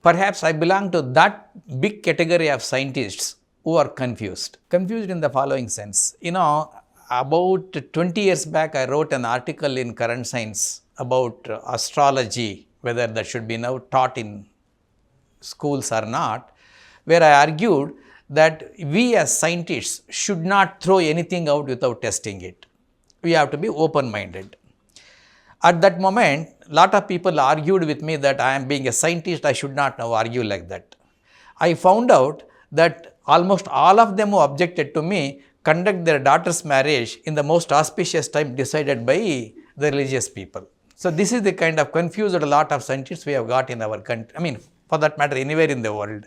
Perhaps I belong to that big category of scientists who are confused. Confused in the following sense. About 20 years back, I wrote an article in Current Science about astrology, whether that should be now taught in schools or not, where I argued that we as scientists should not throw anything out without testing it. We have to be open-minded. At that moment, a lot of people argued with me that I am being a scientist, I should not now argue like that. I found out that almost all of them who objected to me conduct their daughter's marriage in the most auspicious time decided by the religious people. So this is the kind of confused a lot of scientists we have got in our country, for that matter anywhere in the world.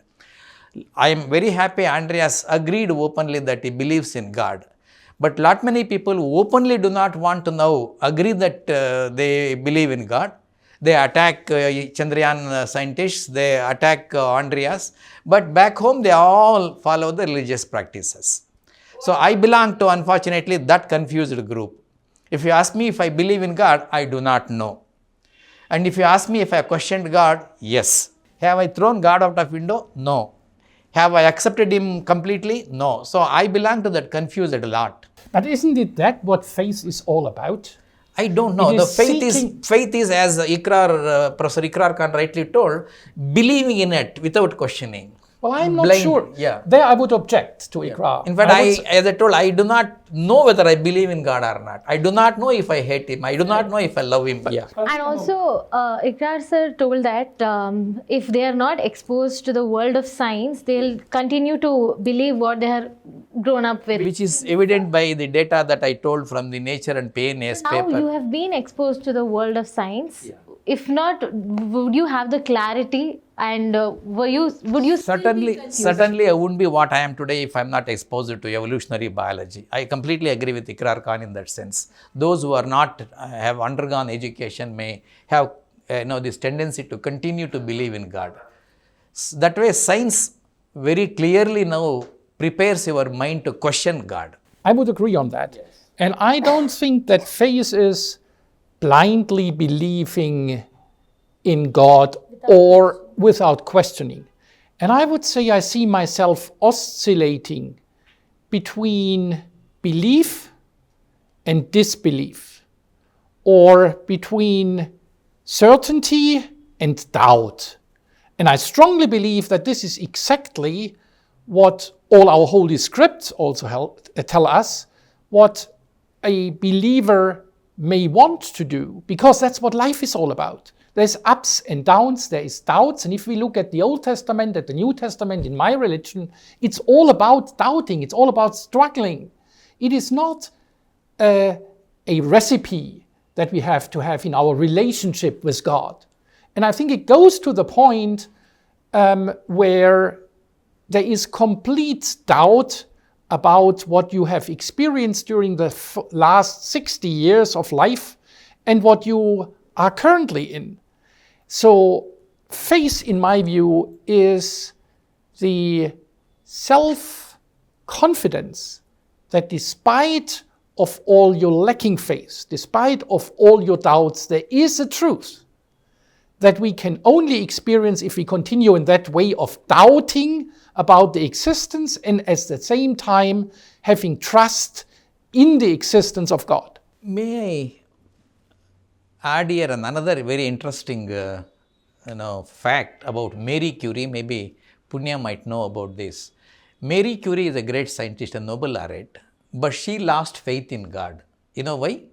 I am very happy Andreas agreed openly that he believes in God. But lot many people who openly do not want to now agree that they believe in God. They attack Chandrayaan scientists, they attack Andreas, but back home they all follow the religious practices. So I belong to, unfortunately, that confused group. If you ask me if I believe in God, I do not know. And if you ask me if I questioned God, yes. Have I thrown God out of window? No. Have I accepted him completely? No. So I belong to that confused a lot. But isn't it that what faith is all about? I don't know. The faith is, as Professor Iqrar A Khan rightly told, believing in it without questioning. Well, I'm not sure. Yeah. There I would object to Iqrar. In fact, as I told, I do not know whether I believe in God or not. I do not know if I hate him. I do not know if I love him. Yeah. And also, Iqrar sir told that if they are not exposed to the world of science, they'll continue to believe what they are grown up with. Which is evident by the data that I told from the Nature and PNAS Now paper. you have been exposed to the world of science. Yeah. If not, would you have the clarity, and would you Certainly I wouldn't be what I am today if I am not exposed to evolutionary biology. I completely agree with Iqrar A Khan in that sense. Those who are not have undergone education may have this tendency to continue to believe in God. That way science very clearly now prepares your mind to question God. I would agree on that. Yes. And I don't think that faith is blindly believing in God or without questioning. And I would say I see myself oscillating between belief and disbelief, or between certainty and doubt. And I strongly believe that this is exactly what all our holy scripts also tell us, what a believer may want to do, because that's what life is all about. There's ups and downs, there is doubts, and if we look at the Old Testament, at the New Testament, in my religion, it's all about doubting, it's all about struggling. It is not a recipe that we have to have in our relationship with God. And I think it goes to the point where there is complete doubt about what you have experienced during the last 60 years of life and what you are currently in. So faith, in my view, is the self-confidence that despite of all your lacking faith, despite of all your doubts, there is a truth that we can only experience if we continue in that way of doubting about the existence and at the same time having trust in the existence of God. May I add here another very interesting fact about Mary Curie? Maybe Punya might know about this. Mary Curie is a great scientist, a Nobel laureate, but she lost faith in God. You know why?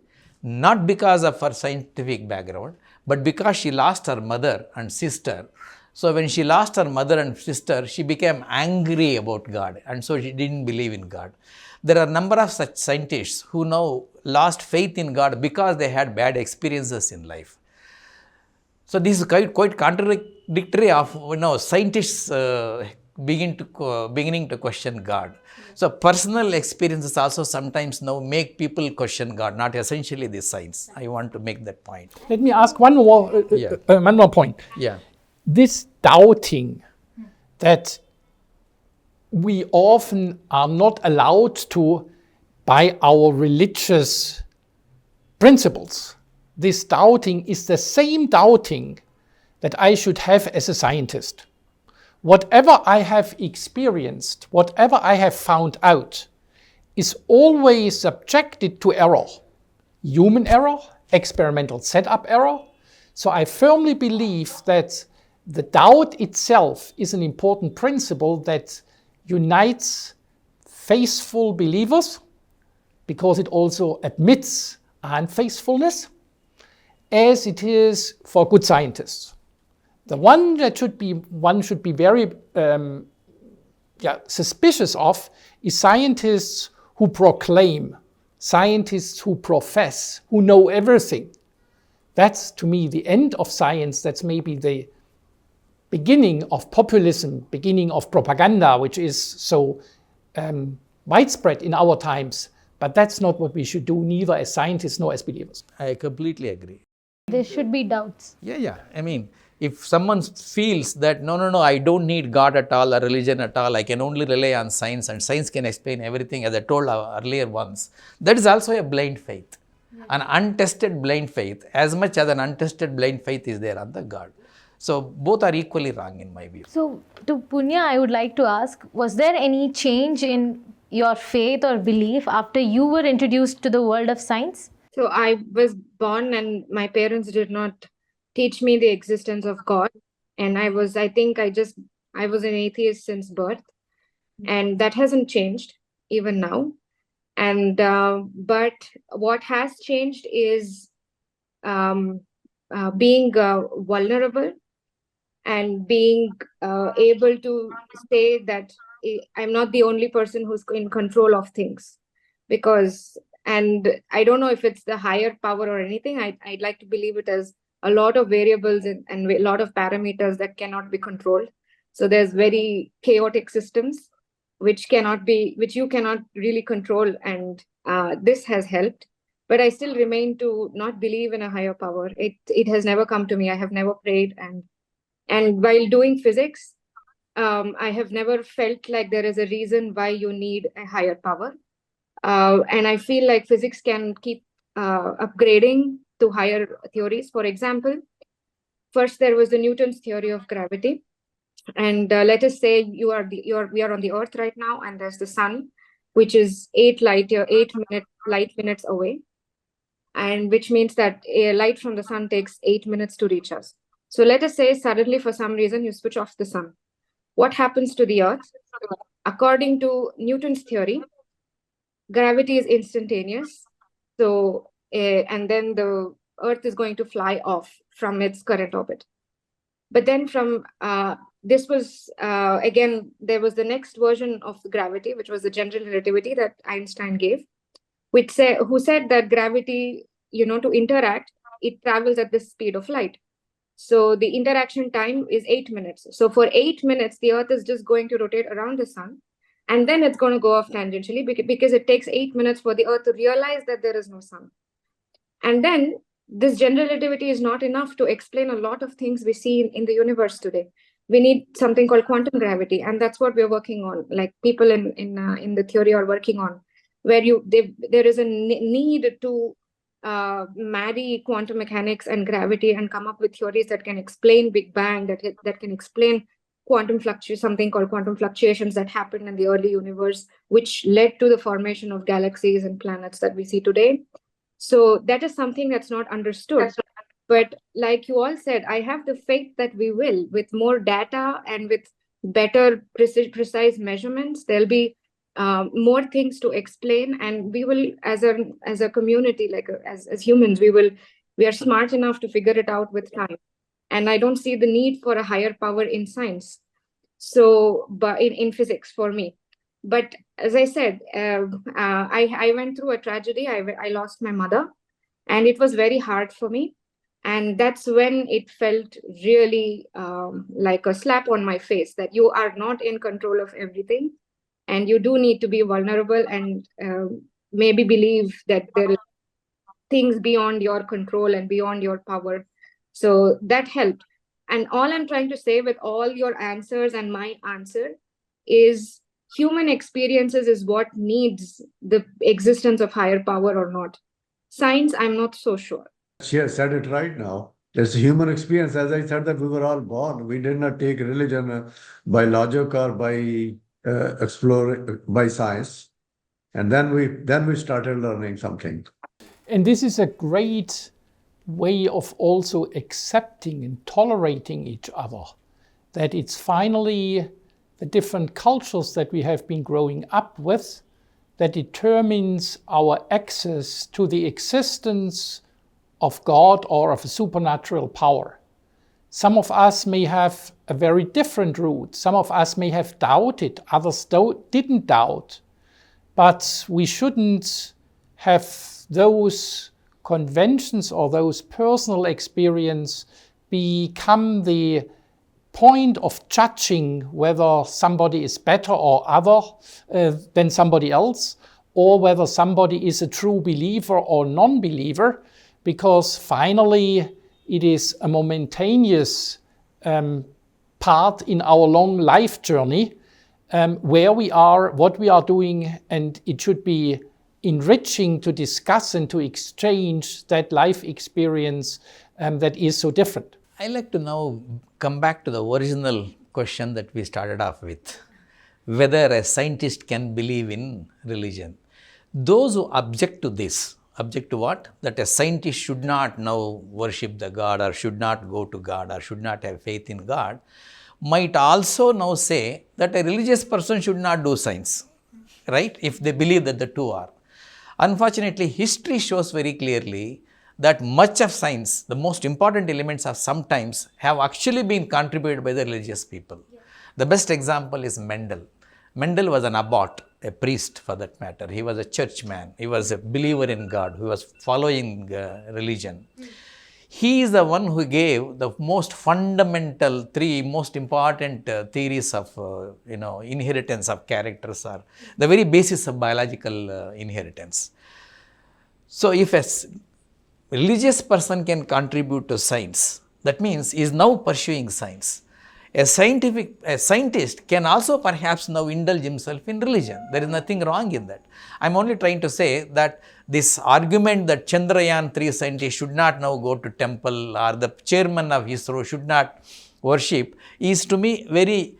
Not because of her scientific background, but because she lost her mother and sister. So when she lost her mother and sister, she became angry about God, and so she didn't believe in God. There are a number of such scientists who now lost faith in God because they had bad experiences in life. So this is quite contradictory of scientists beginning to question God. So personal experiences also sometimes now make people question God, not essentially the science. I want to make that point. Let me ask one more point. Yeah. This doubting that we often are not allowed to by our religious principles. This doubting is the same doubting that I should have as a scientist. Whatever I have experienced, whatever I have found out, is always subjected to error. Human error, experimental setup error. So I firmly believe that the doubt itself is an important principle that unites faithful believers, because it also admits unfaithfulness, as it is for good scientists. The one should be very suspicious of is scientists who proclaim, scientists who profess, who know everything. That's, to me, the end of science. That's maybe the beginning of populism, beginning of propaganda, which is so widespread in our times. But that's not what we should do, neither as scientists nor as believers. I completely agree. There should be doubts. Yeah. I mean, if someone feels that, no, I don't need God at all or religion at all, I can only rely on science and science can explain everything, as I told earlier once, that is also a blind faith. An untested blind faith, as much as an untested blind faith is there on the God. So both are equally wrong in my view. So to Punya, I would like to ask, was there any change in your faith or belief after you were introduced to the world of science? So I was born and my parents did not teach me the existence of God. And I was an atheist since birth. And that hasn't changed even now. And but what has changed is being vulnerable and being able to say that I'm not the only person who's in control of things. And I don't know if it's the higher power or anything. I'd like to believe it as a lot of variables and a lot of parameters that cannot be controlled. So there's very chaotic systems which you cannot really control, and this has helped. But I still remain to not believe in a higher power. It has never come to me. I have never prayed, and while doing physics, I have never felt like there is a reason why you need a higher power. And I feel like physics can keep upgrading to higher theories. For example, first there was the Newton's theory of gravity. And let us say we are on the Earth right now, and there's the sun, which is 8 light minutes away, and which means that a light from the sun takes 8 minutes to reach us. So let us say suddenly, for some reason, you switch off the sun. What happens to the Earth? According to Newton's theory, gravity is instantaneous. So, and then the Earth is going to fly off from its current orbit. But then this was, again, there was the next version of the gravity, which was the general relativity that Einstein gave, who said that gravity, to interact, it travels at the speed of light. So the interaction time is 8 minutes. So for 8 minutes, the Earth is just going to rotate around the sun. And then it's going to go off tangentially because it takes 8 minutes for the Earth to realize that there is no sun. And then this general relativity is not enough to explain a lot of things we see in the universe today. We need something called quantum gravity, and that's what we're working on. Like people in the theory are working on, where there is a need to marry quantum mechanics and gravity and come up with theories that can explain Big Bang, that can explain something called quantum fluctuations that happened in the early universe, which led to the formation of galaxies and planets that we see today. So that is something that's not understood. But like you all said, I have the faith that we will, with more data and with better precise measurements, there'll be more things to explain, and we will, as a community, like as humans, we are smart enough to figure it out with time. And I don't see the need for a higher power in science. So, but in physics for me. But as I said, I went through a tragedy. I lost my mother, and it was very hard for me. And that's when it felt really like a slap on my face that you are not in control of everything. And you do need to be vulnerable and maybe believe that there are things beyond your control and beyond your power. So that helped. And all I'm trying to say with all your answers and my answer is human experiences is what needs the existence of higher power or not. Science, I'm not so sure. She has said it right now. It's a human experience. As I said, that we were all born. We did not take religion by logic or by exploring by science, and then we started learning something. And this is a great way of also accepting and tolerating each other. That it's finally the different cultures that we have been growing up with that determines our access to the existence of God or of a supernatural power. Some of us may have a very different route. Some of us may have doubted, others didn't doubt. But we shouldn't have those conventions or those personal experience become the point of judging whether somebody is better or other than somebody else, or whether somebody is a true believer or non-believer, because finally it is a momentaneous part in our long life journey where we are, what we are doing, and it should be enriching to discuss and to exchange that life experience that is so different. I like to now come back to the original question that we started off with, whether a scientist can believe in religion. Those who object to this, object to what? That a scientist should not now worship the God or should not go to God or should not have faith in God, might also now say that a religious person should not do science, right? If they believe that the two are. Unfortunately, history shows very clearly that much of science, the most important elements of sometimes have actually been contributed by the religious people. Yeah. The best example is Mendel. Mendel was an abbot, a priest for that matter. He was a churchman. He was a believer in God. He was following religion. He is the one who gave the most fundamental, three most important theories of inheritance of characters, or the very basis of biological inheritance. So if a religious person can contribute to science, that means he is now pursuing science. A scientist can also perhaps now indulge himself in religion. There is nothing wrong in that. I am only trying to say that this argument that Chandrayaan-3 scientists should not now go to temple or the chairman of ISRO should not worship is to me very,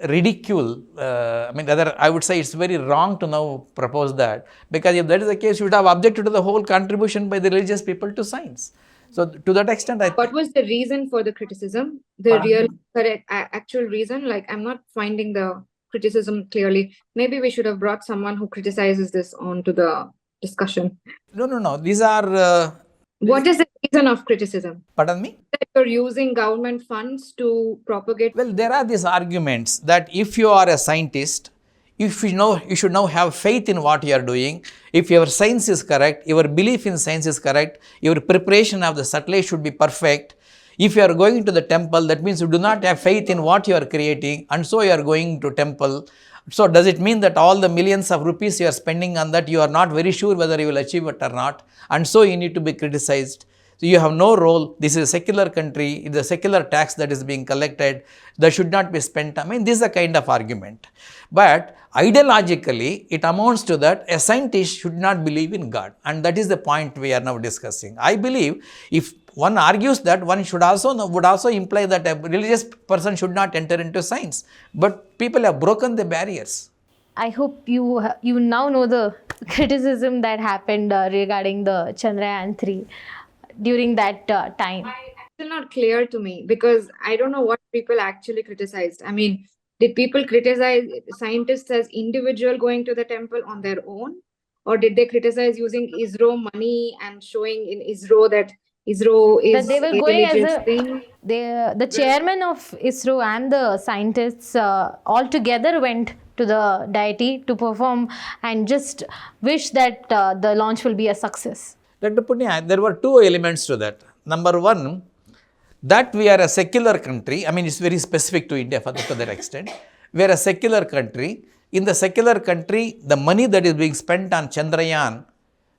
ridicule. I would say it's very wrong to now propose that, because if that is the case, you would have objected to the whole contribution by the religious people to science. So to that extent, what was the reason for the criticism? The real, correct, actual reason? Like, I'm not finding the criticism clearly. Maybe we should have brought someone who criticizes this onto the discussion. No. These are... what is the reason of criticism? Pardon me? That you're using government funds to propagate. Well, there are these arguments that if you are a scientist, you should now have faith in what you are doing. If your science is correct, your belief in science is correct, your preparation of the satellite should be perfect. If you are going to the temple, that means you do not have faith in what you are creating, and so you are going to temple. So does it mean that all the millions of rupees you are spending on that, you are not very sure whether you will achieve it or not, and so you need to be criticized? So you have no role. This is a secular country. It's a secular tax that is being collected. That should not be spent. I mean, this is a kind of argument. But ideologically, it amounts to that a scientist should not believe in God. And that is the point we are now discussing. I believe if one argues that, one should would also imply that a religious person should not enter into science. But people have broken the barriers. I hope you now know the criticism that happened regarding the Chandrayaan-3 during that time. It's still not clear to me because I don't know what people actually criticized. I mean, did people criticize scientists as individual going to the temple on their own? Or did they criticize using ISRO money and showing in ISRO that ISRO is That they were a going as religious a thing? the chairman of ISRO and the scientists all together went to the deity to perform and just wish that the launch will be a success. Dr. Punya, there were two elements to that. Number one, that we are a secular country. I mean, it's very specific to India to that extent. We are a secular country. In the secular country, the money that is being spent on Chandrayaan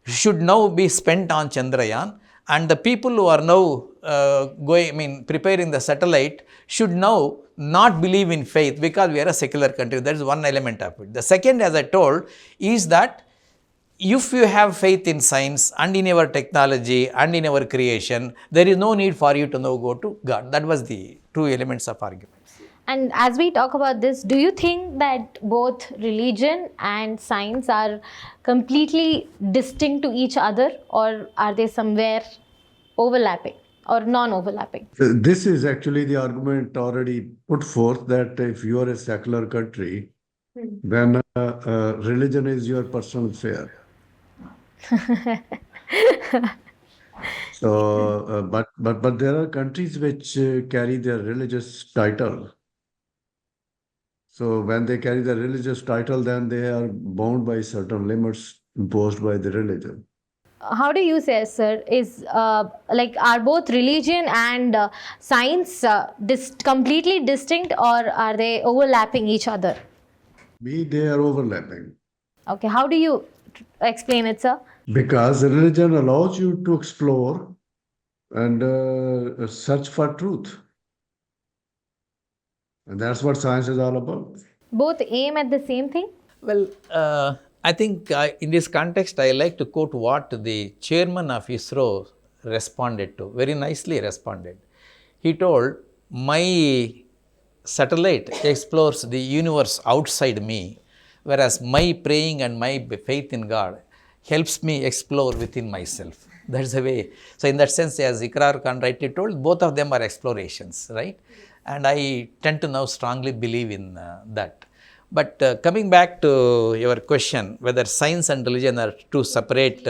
should now be spent on Chandrayaan, and the people who are now preparing the satellite should now not believe in faith because we are a secular country. That is one element of it. The second, as I told, is that if you have faith in science and in our technology and in our creation, there is no need for you to now go to God. That was the two elements of argument. And as we talk about this, do you think that both religion and science are completely distinct to each other, or are they somewhere overlapping or non-overlapping? This is actually the argument already put forth that if you are a secular country, then religion is your personal affair. So, but there are countries which carry their religious title. So when they carry the religious title, then they are bound by certain limits imposed by the religion. How do you say, sir? Is are both religion and science completely distinct, or are they overlapping each other? They are overlapping. Okay, how do you explain it, sir? Because religion allows you to explore and search for truth. And that's what science is all about. Both aim at the same thing? Well, I think in this context, I like to quote what the chairman of ISRO responded to, very nicely responded. He told, my satellite explores the universe outside me, whereas my praying and my faith in God helps me explore within myself. That's the way. So in that sense, as Iqrar A Khan rightly told, both of them are explorations, right? And I tend to now strongly believe in that. But coming back to your question, whether science and religion are two separate,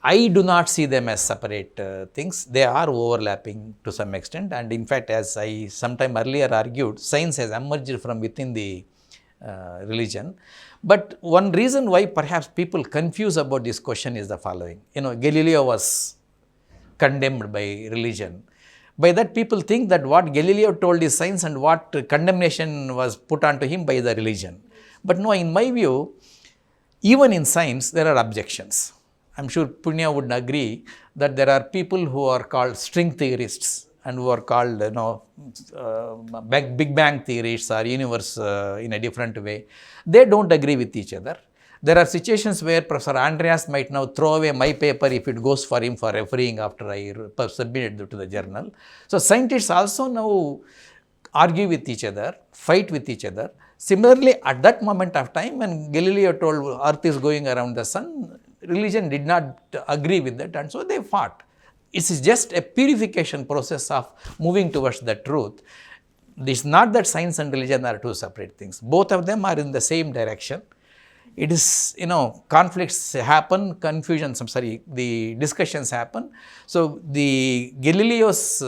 I do not see them as separate things. They are overlapping to some extent. And in fact, as I sometime earlier argued, science has emerged from within the religion. But one reason why perhaps people confuse about this question is the following. Galileo was condemned by religion. By that, people think that what Galileo told is science and what condemnation was put onto him by the religion. But no, in my view, even in science, there are objections. I'm sure Punya would agree that there are people who are called string theorists and who are called, Big Bang theorists or universe in a different way. They don't agree with each other. There are situations where Professor Andreas might now throw away my paper if it goes for him for refereeing after I submit it to the journal. So scientists also now argue with each other, fight with each other. Similarly, at that moment of time when Galileo told Earth is going around the sun, religion did not agree with that, and so they fought. It is just a purification process of moving towards the truth. It's not that science and religion are two separate things. Both of them are in the same direction. It is, conflicts happen, the discussions happen. So the Galileo's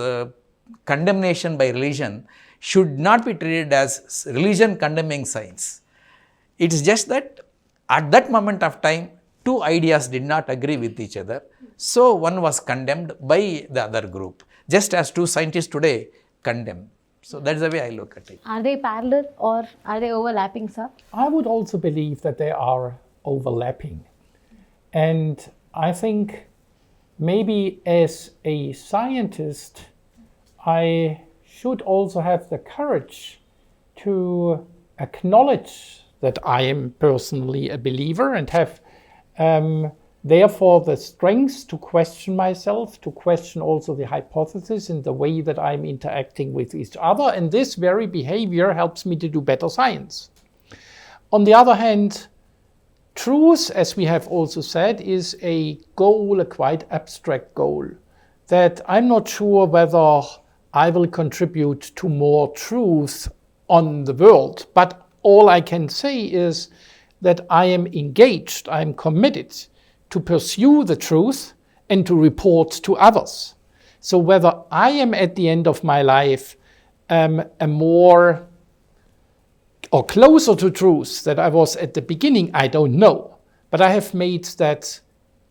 condemnation by religion should not be treated as religion condemning science. It is just that at that moment of time, two ideas did not agree with each other. So one was condemned by the other group, just as two scientists today condemn. So that's the way I look at it. Are they parallel or are they overlapping, sir? I would also believe that they are overlapping. And I think maybe as a scientist, I should also have the courage to acknowledge that I am personally a believer and have therefore the strength to question myself, to question also the hypothesis and the way that I'm interacting with each other. And this very behavior helps me to do better science. On the other hand, truth, as we have also said, is a goal, a quite abstract goal, that I'm not sure whether I will contribute to more truth on the world. But all I can say is that I am engaged, I am committed to pursue the truth and to report to others. So whether I am at the end of my life a more or closer to truth than I was at the beginning, I don't know. But I have made that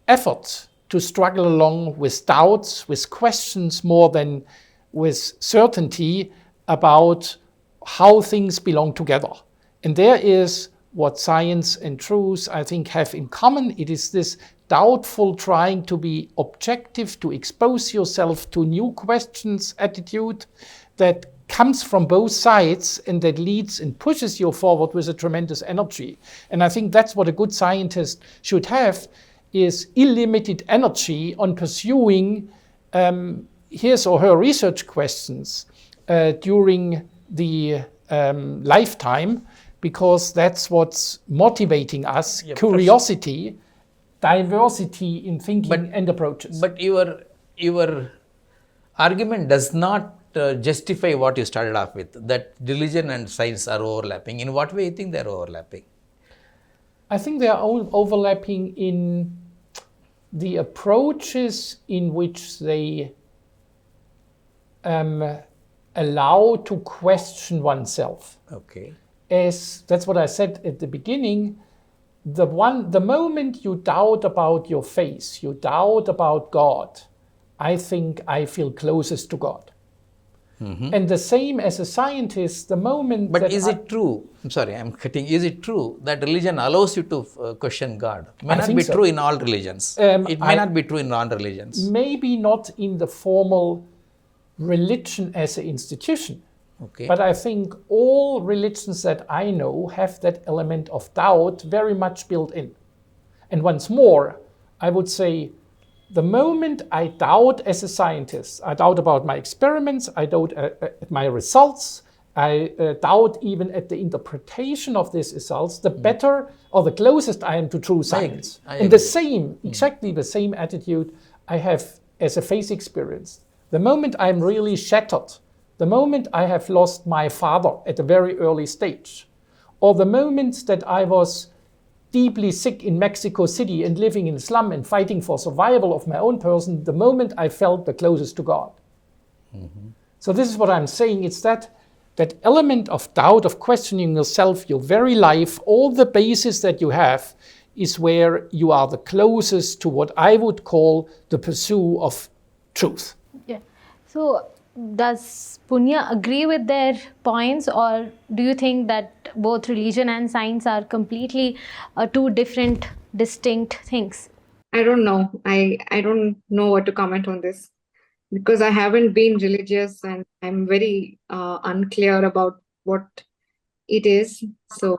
effort to struggle along with doubts, with questions more than with certainty about how things belong together. And there is what science and truth, I think, have in common. It is this doubtful trying to be objective, to expose yourself to new questions attitude that comes from both sides and that leads and pushes you forward with a tremendous energy. And I think that's what a good scientist should have, is illimited energy on pursuing his or her research questions during the lifetime, because that's what's motivating us, curiosity, diversity in thinking and approaches. But your argument does not justify what you started off with, that religion and science are overlapping. In what way you think they're overlapping? I think they are all overlapping in the approaches in which they allow to question oneself. Okay. As that's what I said at the beginning, the moment you doubt about your faith, you doubt about God, I think I feel closest to God. Mm-hmm. And the same as a scientist, the moment But is it true? I'm sorry, I'm cutting. Is it true that religion allows you to question God? It may not be true in all religions. It may not be true in non-religions. Maybe not in the formal religion as an institution. Okay. But I think all religions that I know have that element of doubt very much built in. And once more, I would say, the moment I doubt as a scientist, I doubt about my experiments, I doubt at my results, I doubt even at the interpretation of these results, the better or the closest I am to true science. I and agree. the same, exactly the same attitude I have as a faith experience. The moment I'm really shattered, the moment I have lost my father at a very early stage, or the moment that I was deeply sick in Mexico City and living in a slum and fighting for survival of my own person, the moment I felt the closest to God. Mm-hmm. So this is what I'm saying. It's that element of doubt, of questioning yourself, your very life, all the basis that you have is where you are the closest to what I would call the pursuit of truth. Yeah. So does Punya agree with their points, or do you think that both religion and science are completely two different, distinct things? I don't know. I don't know what to comment on this, because I haven't been religious and I'm very unclear about what it is. So,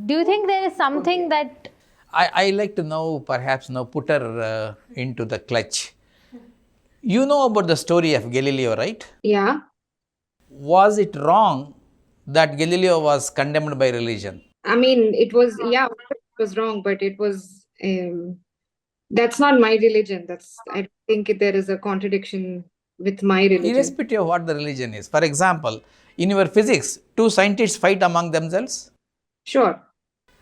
do you think there is something that... I like to know, perhaps now put her into the clutch. You know about the story of Galileo, right? yeah. Was it wrong that Galileo was condemned by religion? I mean, it was, yeah, it was wrong, but it was, that's not my religion. I think there is a contradiction with my religion. Irrespective of what the religion is. For example, in your physics, two scientists fight among themselves. Sure.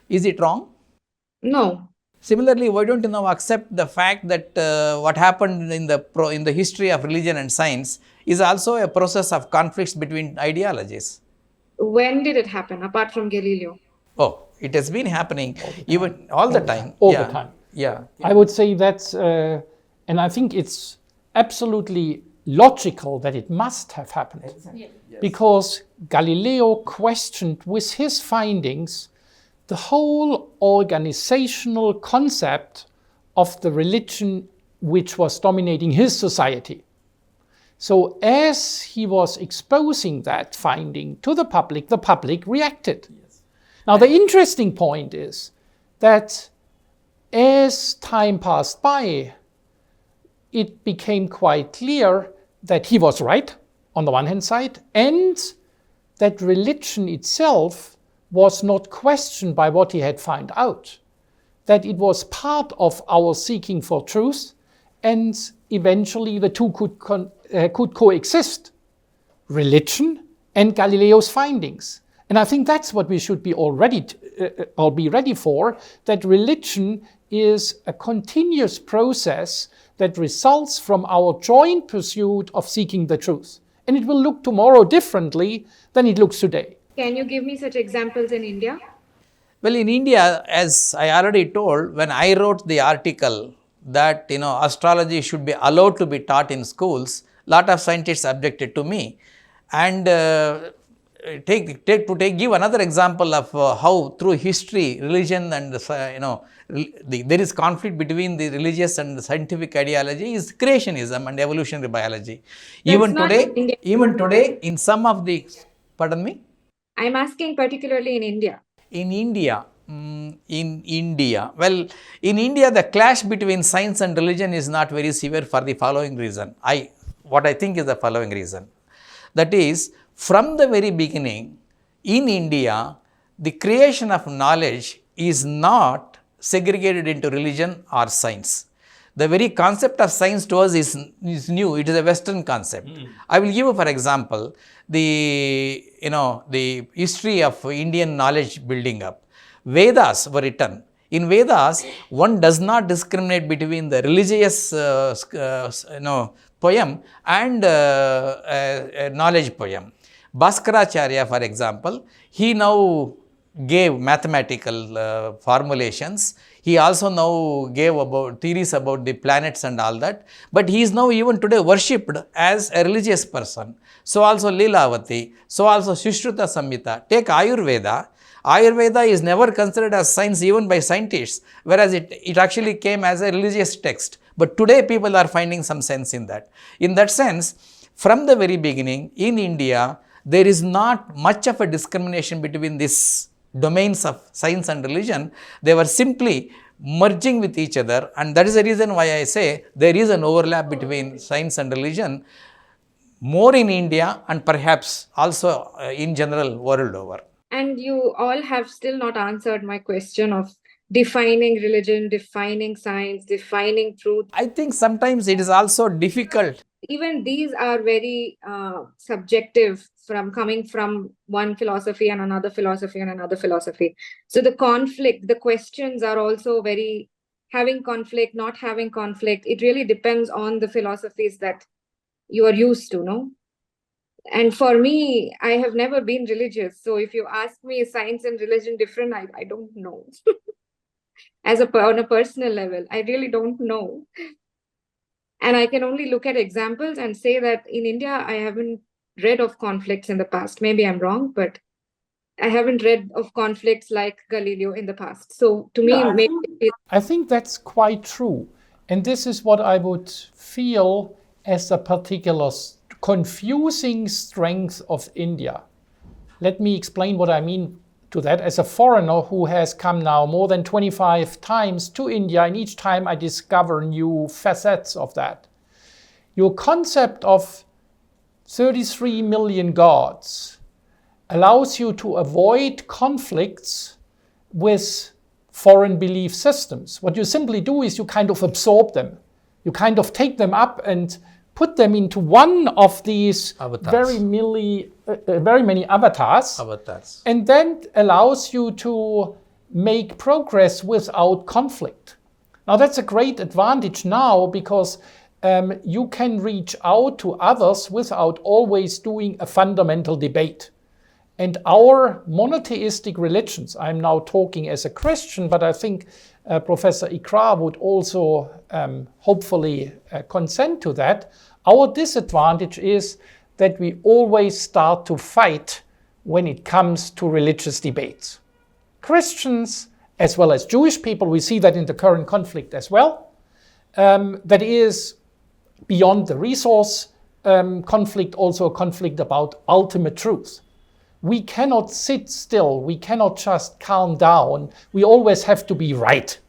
Is it wrong? No. Similarly, why don't you now accept the fact that what happened in the history of religion and science is also a process of conflicts between ideologies? When did it happen, apart from Galileo? Oh, it has been happening even all the time. All the time. Yeah. I would say that's, and I think it's absolutely logical that it must have happened. Because Galileo questioned with his findings the whole organizational concept of the religion which was dominating his society. So as he was exposing that finding to the public reacted. Yes. Now the interesting point is that as time passed by, it became quite clear that he was right on the one hand side, and that religion itself was not questioned by what he had found out, that it was part of our seeking for truth, and eventually the two could coexist, religion and Galileo's findings. And I think that's what we should be be ready for, that religion is a continuous process that results from our joint pursuit of seeking the truth. And it will look tomorrow differently than it looks today. Can you give me such examples in India? Well, in India, as I already told, when I wrote the article that astrology should be allowed to be taught in schools, a lot of scientists objected to me. And give another example of how through history, religion and there is conflict between the religious and the scientific ideology is creationism and evolutionary biology. Even today, in some of the, pardon me? I'm asking particularly in India. In India, well, in India, the clash between science and religion is not very severe for the following reason. What I think is the following reason. That is, from the very beginning, in India, the creation of knowledge is not segregated into religion or science. The very concept of science to us is new. It is a Western concept. I will give you, for example, the history of Indian knowledge building up. Vedas were written. In Vedas, one does not discriminate between the religious poem and knowledge poem. Bhaskaracharya, for example, he now gave mathematical formulations. He also now gave about theories about the planets and all that. But he is now even today worshipped as a religious person. So also Leelavati, so also Sushruta Samhita. Take Ayurveda. Ayurveda is never considered as science even by scientists, whereas it actually came as a religious text. But today people are finding some sense in that. In that sense, from the very beginning in India, there is not much of a discrimination between these domains of science and religion. They were simply merging with each other, and that is the reason why I say there is an overlap between science and religion, more in India and perhaps also in general world over. And you all have still not answered my question of defining religion, defining science, defining truth. I think sometimes it is also difficult. Even these are very subjective, from coming from one philosophy and another philosophy and another philosophy. So the conflict, the questions are also very having conflict, not having conflict. It really depends on the philosophies that you are used to, no? And for me, I have never been religious. So if you ask me, is science and religion different? I don't know. On a personal level, I really don't know. And I can only look at examples and say that in India, I haven't read of conflicts in the past. Maybe I'm wrong, but I haven't read of conflicts like Galileo in the past. So to me, I think that's quite true. And this is what I would feel as a particular confusing strength of India. Let me explain what I mean to that. As a foreigner who has come now more than 25 times to India, and each time I discover new facets of that. Your concept of 33 million gods allows you to avoid conflicts with foreign belief systems. What you simply do is you kind of absorb them. You kind of take them up and put them into one of these very many avatars, and then allows you to make progress without conflict. Now that's a great advantage now, because you can reach out to others without always doing a fundamental debate. And our monotheistic religions, I'm now talking as a Christian, but I think Professor Iqrar would also hopefully consent to that, Our disadvantage is that we always start to fight when it comes to religious debates. Christians, as well as Jewish people, we see that in the current conflict as well. That is beyond the resource conflict, also a conflict about ultimate truth. We cannot sit still. We cannot just calm down. We always have to be right.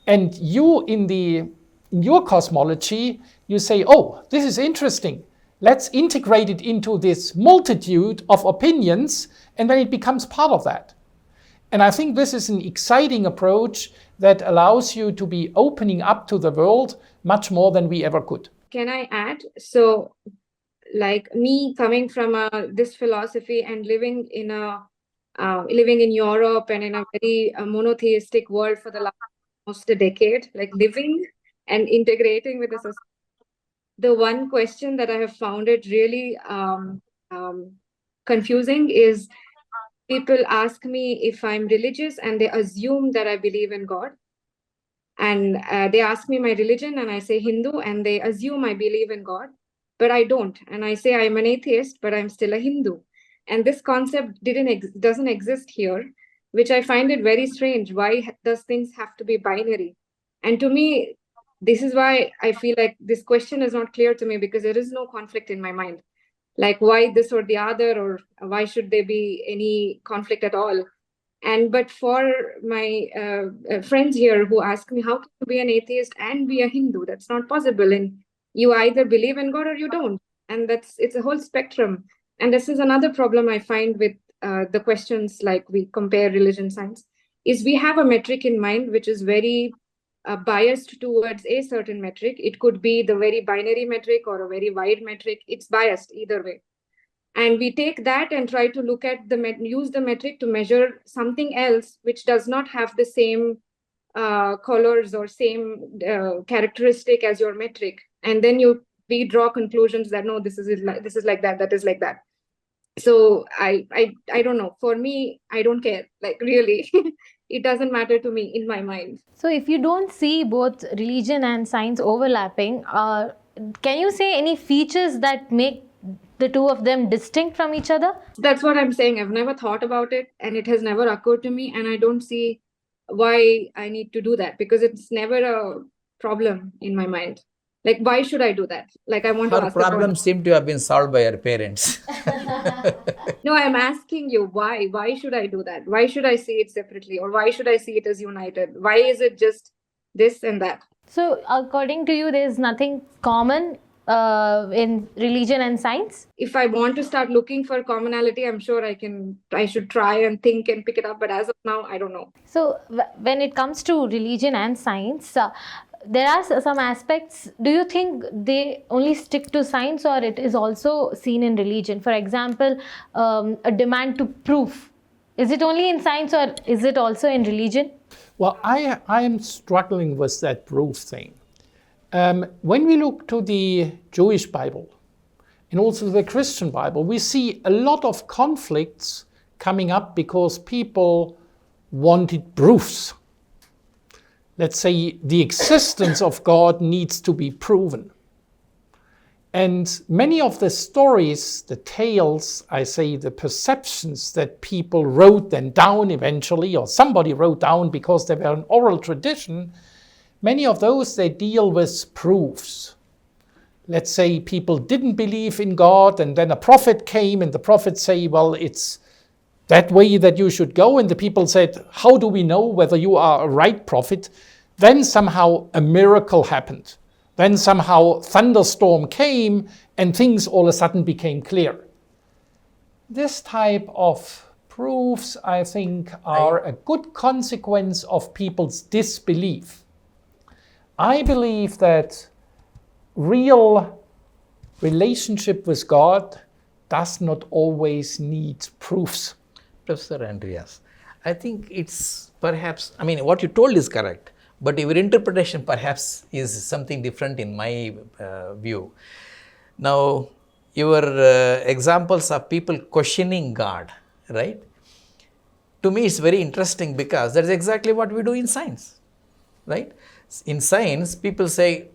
And you, in your cosmology, you say, oh, this is interesting. Let's integrate it into this multitude of opinions, and then it becomes part of that. And I think this is an exciting approach that allows you to be opening up to the world much more than we ever could. Can I add? So, like me coming from this philosophy and living in Europe and in a very monotheistic world for the last almost a decade, like living and integrating with the society. The one question that I have found it really confusing is people ask me if I'm religious and they assume that I believe in God. And they ask me my religion and I say Hindu, and they assume I believe in God, but I don't. And I say I'm an atheist, but I'm still a Hindu. And this concept doesn't exist here, which I find it very strange. Why does things have to be binary? And to me, this is why I feel like this question is not clear to me, because there is no conflict in my mind. Like why this or the other, or why should there be any conflict at all? But for my friends here who ask me, how can you be an atheist and be a Hindu? That's not possible. And you either believe in God or you don't. And it's a whole spectrum. And this is another problem I find with the questions, like we compare religion science, is we have a metric in mind which is very biased towards a certain metric. It could be the very binary metric or a very wide metric. It's biased either way. And we take that and try to look at use the metric to measure something else which does not have the same colors or same characteristic as your metric. And then we draw conclusions that no, this is like that, that is like that. So I don't know. For me, I don't care. Like really, it doesn't matter to me in my mind. So if you don't see both religion and science overlapping, can you say any features that make the two of them distinct from each other? That's what I'm saying. I've never thought about it, and it has never occurred to me, and I don't see why I need to do that, because it's never a problem in my mind. Like, why should I do that? Like, I want to ask. Her problems seem to have been solved by her parents. No, I'm asking you, why? Why should I do that? Why should I see it separately? Or why should I see it as united? Why is it just this and that? So, according to you, there's nothing common in religion and science? If I want to start looking for commonality, I'm sure I should try and think and pick it up. But as of now, I don't know. So, when it comes to religion and science, there are some aspects. Do you think they only stick to science, or it is also seen in religion? For example, a demand to proof. Is it only in science, or is it also in religion? Well, I am struggling with that proof thing. When we look to the Jewish Bible and also the Christian Bible, we see a lot of conflicts coming up because people wanted proofs. Let's say the existence of God needs to be proven. And many of the stories, the tales, I say the perceptions that people wrote then down eventually, or somebody wrote down because they were an oral tradition, many of those, they deal with proofs. Let's say people didn't believe in God, and then a prophet came, and the prophet say, well, it's that way that you should go. And the people said, how do we know whether you are a right prophet? Then somehow a miracle happened. Then somehow thunderstorm came, and things all of a sudden became clear. This type of proofs, I think, are a good consequence of people's disbelief. I believe that real relationship with God does not always need proofs. Professor Andreas, I think it's perhaps, what you told is correct, but your interpretation perhaps is something different in my view. Now, your examples of people questioning God, right? To me, it's very interesting because that's exactly what we do in science, right? In science, people say,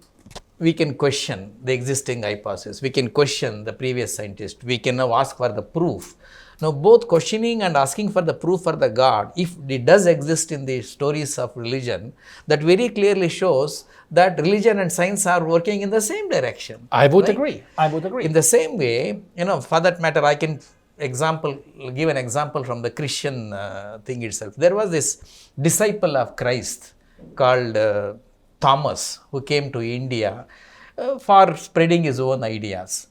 we can question the existing hypothesis, we can question the previous scientist, we can now ask for the proof. Now, both questioning and asking for the proof for the God, if it does exist in the stories of religion, that very clearly shows that religion and science are working in the same direction. I would agree. I would agree. In the same way, for that matter, I can give an example from the Christian thing itself. There was this disciple of Christ called Thomas, who came to India for spreading his own ideas.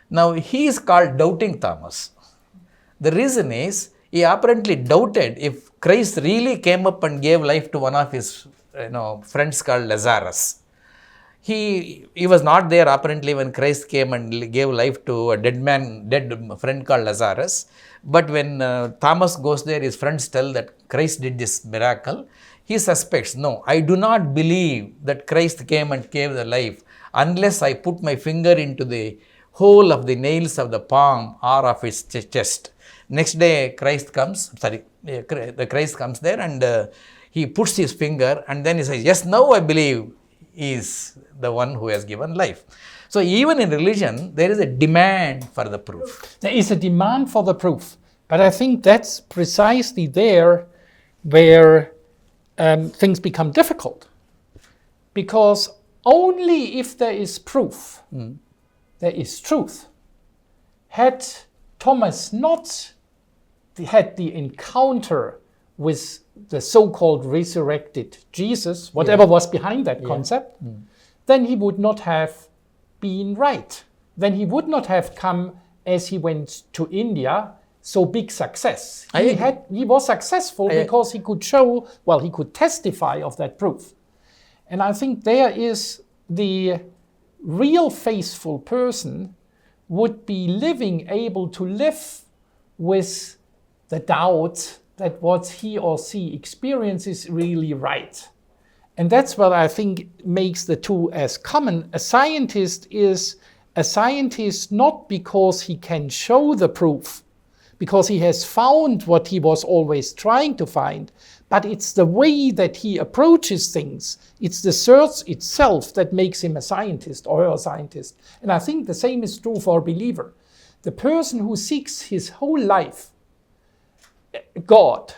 Now, he is called Doubting Thomas. The reason is, he apparently doubted if Christ really came up and gave life to one of his friends called Lazarus. He was not there apparently when Christ came and gave life to a dead friend called Lazarus. But when Thomas goes there, his friends tell that Christ did this miracle. He suspects, no, I do not believe that Christ came and gave the life unless I put my finger into the hole of the nails of the palm or of his chest. Next day, Christ comes there and he puts his finger and then he says, yes, now I believe he is the one who has given life. So even in religion, there is a demand for the proof. There is a demand for the proof. But I think that's precisely there where things become difficult. Because only if there is proof, there is truth. Had Thomas not had the encounter with the so-called resurrected Jesus, whatever was behind that concept, then he would not have been right. Then he would not have come as he went to India, so big success. He was successful because he could show, he could testify of that proof. And I think there is the real faithful person would be able to live with the doubt that what he or she experiences is really right. And that's what I think makes the two as common. A scientist is a scientist not because he can show the proof, because he has found what he was always trying to find, but it's the way that he approaches things. It's the search itself that makes him a scientist or a scientist. And I think the same is true for a believer. The person who seeks his whole life God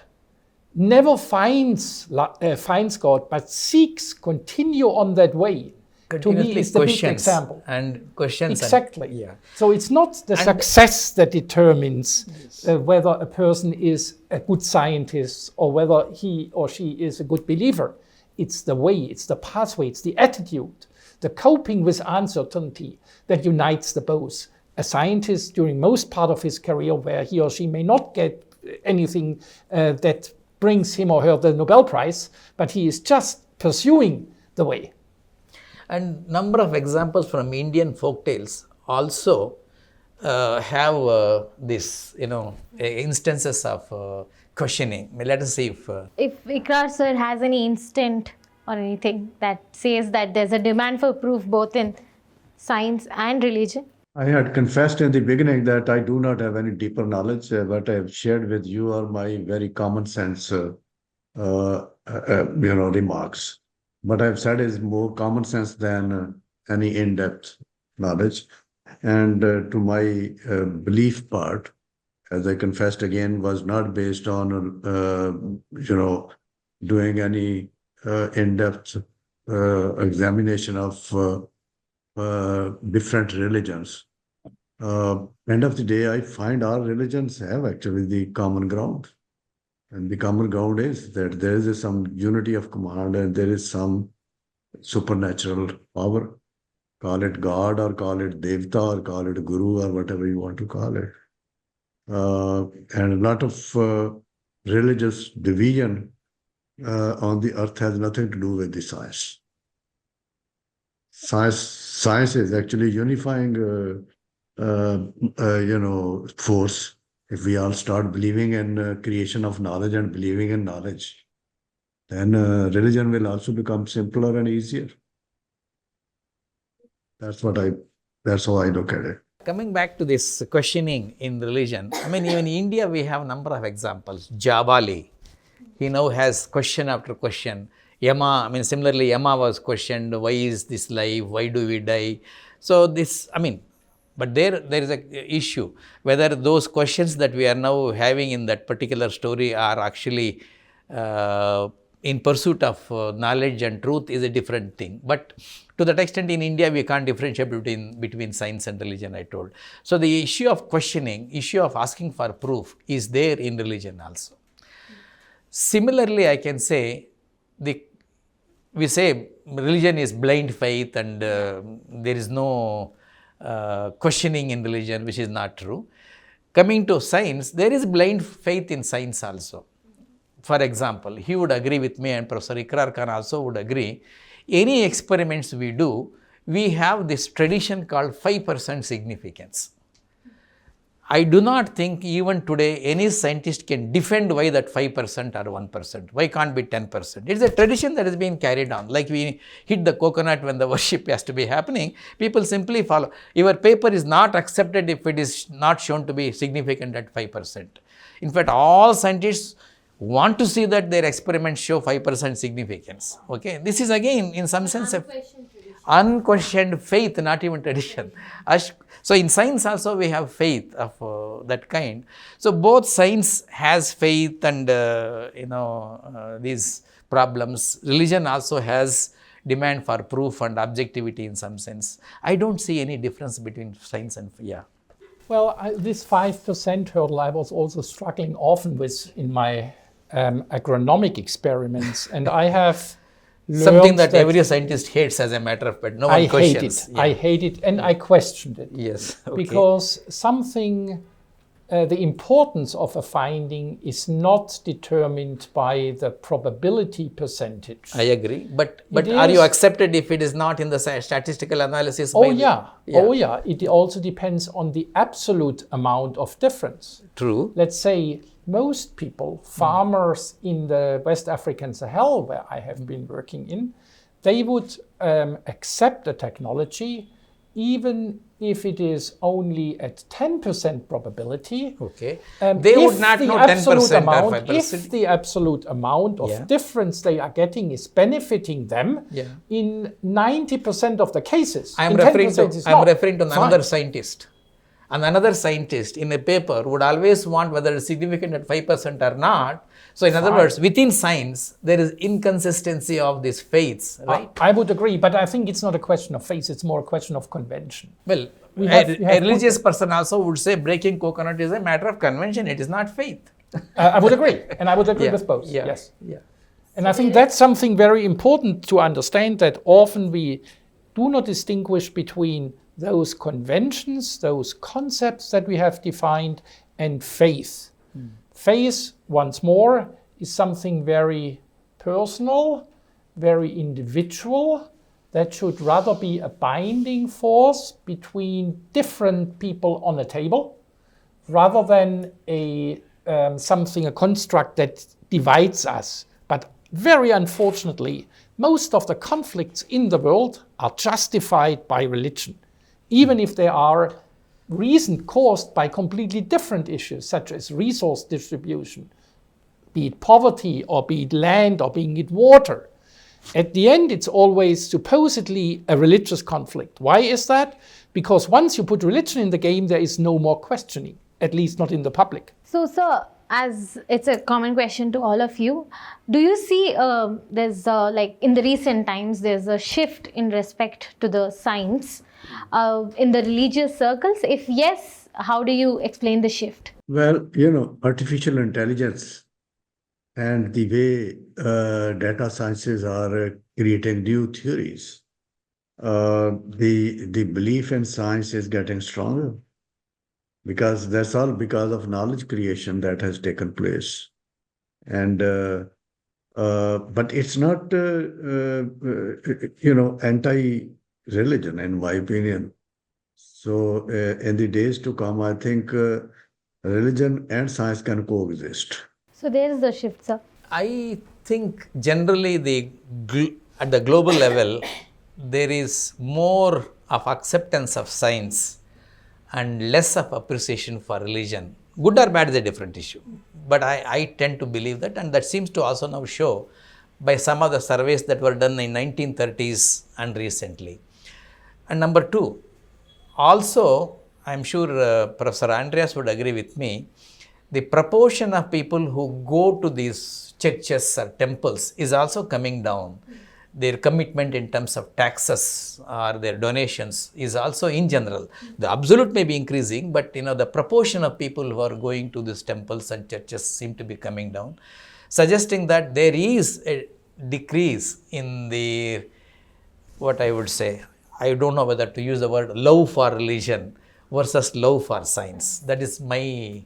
never finds God, but seeks continue on that way. To me, is the big example. And questions. Exactly. So it's not the success that determines whether a person is a good scientist or whether he or she is a good believer. It's the way, it's the pathway, it's the attitude, the coping with uncertainty that unites the both. A scientist during most part of his career where he or she may not get anything that brings him or her the Nobel Prize, but he is just pursuing the way. And number of examples from Indian folktales also have this, instances of questioning. Let us see if Iqrar sir has any instant or anything that says that there's a demand for proof both in science and religion. I had confessed in the beginning that I do not have any deeper knowledge. What I have shared with you are my very common sense, remarks. What I've said is more common sense than any in-depth knowledge. And to my belief part, as I confessed again, was not based on, doing any in-depth examination of different religions. End of the day, I find our religions have actually the common ground. And the common ground is that there is some unity of command and there is some supernatural power. Call it God or call it Devta or call it Guru or whatever you want to call it. And a lot of religious division on the earth has nothing to do with the science. Science is actually unifying, force. If we all start believing in creation of knowledge and believing in knowledge, then religion will also become simpler and easier. That's how I look at it. Coming back to this questioning in religion, even in India we have a number of examples. Jabali, he now has question after question. Yama, I mean, similarly, Yama was questioned, why is this life? Why do we die? So this, I mean, but there is a issue whether those questions that we are now having in that particular story are actually in pursuit of knowledge and truth is a different thing. But to that extent, in India, we can't differentiate between science and religion, I told. So the issue of questioning, issue of asking for proof is there in religion also. Similarly, I can say we say religion is blind faith and there is no questioning in religion, which is not true. Coming to science, there is blind faith in science also. For example, he would agree with me, and Prof Iqrar A Khan also would agree, any experiments we do, we have this tradition called 5% significance. I do not think even today any scientist can defend why that 5% or 1%. Why can't be 10%? It's a tradition that has been carried on. Like we hit the coconut when the worship has to be happening, people simply follow. Your paper is not accepted if it is not shown to be significant at 5%. In fact, all scientists want to see that their experiments show 5% significance. Okay, this is again in some sense a unquestioned faith, not even tradition. So in science also we have faith of that kind. So both science has faith and these problems. Religion also has demand for proof and objectivity in some sense. I don't see any difference between science and Well, this 5% hurdle I was also struggling often with in my agronomic experiments, and I have something that every scientist hates as a matter of fact. No one questions. I hate it, and I questioned it. Yes. Okay. Because something, the importance of a finding is not determined by the probability percentage. I agree. But are you accepted if it is not in the statistical analysis? Oh yeah. It also depends on the absolute amount of difference. True. Let's say most people, farmers in the West African Sahel, where I have been working in, they would accept the technology even if it is only at 10% probability. Okay. They would not know 10% or 5%. If the absolute amount of difference they are getting is benefiting them in 90% of the cases. I am referring to another scientist. And another scientist in a paper would always want whether it's significant at 5% or not. So in other words, within science, there is inconsistency of these faiths, right? I would agree, but I think it's not a question of faith, it's more a question of convention. Well, a religious person also would say breaking coconut is a matter of convention, it is not faith. I would agree, and I would agree with both, yes. Yeah. And I think that's something very important to understand, that often we do not distinguish between those conventions, those concepts that we have defined, and faith. Faith, once more, is something very personal, very individual, that should rather be a binding force between different people on a table, rather than a construct that divides us. But very unfortunately, most of the conflicts in the world are justified by religion, even if they are reasons caused by completely different issues, such as resource distribution, be it poverty, or be it land, or be it water. At the end, it's always supposedly a religious conflict. Why is that? Because once you put religion in the game, there is no more questioning, at least not in the public. So, sir, as it's a common question to all of you, do you see there's like in the recent times, there's a shift in respect to the science in the religious circles? If yes, how do you explain the shift? Well, artificial intelligence and the way data sciences are creating new theories, the belief in science is getting stronger, because that's all because of knowledge creation that has taken place. And but it's not anti-religion, in my opinion. So in the days to come, I think religion and science can coexist. So there is the shift, sir. I think generally at the global level, there is more of acceptance of science and less of appreciation for religion. Good or bad is a different issue. But I tend to believe that, and that seems to also now show by some of the surveys that were done in 1930s and recently. And number two, also, I'm sure Professor Andreas would agree with me, the proportion of people who go to these churches or temples is also coming down. Their commitment in terms of taxes or their donations is also in general. The absolute may be increasing, but the proportion of people who are going to these temples and churches seem to be coming down, suggesting that there is a decrease in the, what I would say, I don't know whether to use the word love for religion versus love for science. That is my,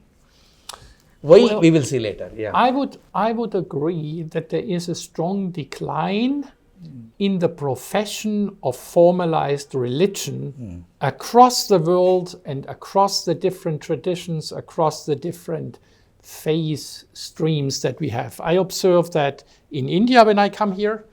Well, we will see later. Yeah. I would agree that there is a strong decline in the profession of formalized religion across the world and across the different traditions, across the different faith streams that we have. I observe that in India when I come here,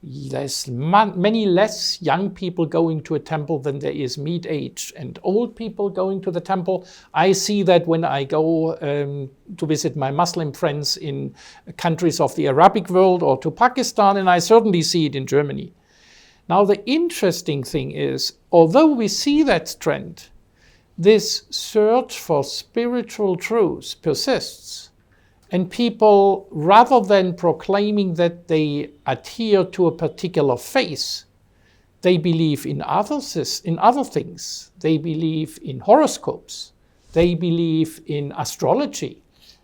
there's many less young people going to a temple than there is mid-age and old people going to the temple. I see that when I go to visit my Muslim friends in countries of the Arabic world or to Pakistan, and I certainly see it in Germany. Now, the interesting thing is, although we see that trend, this search for spiritual truth persists. And people, rather than proclaiming that they adhere to a particular faith, they believe in other things. They believe in horoscopes. They believe in astrology.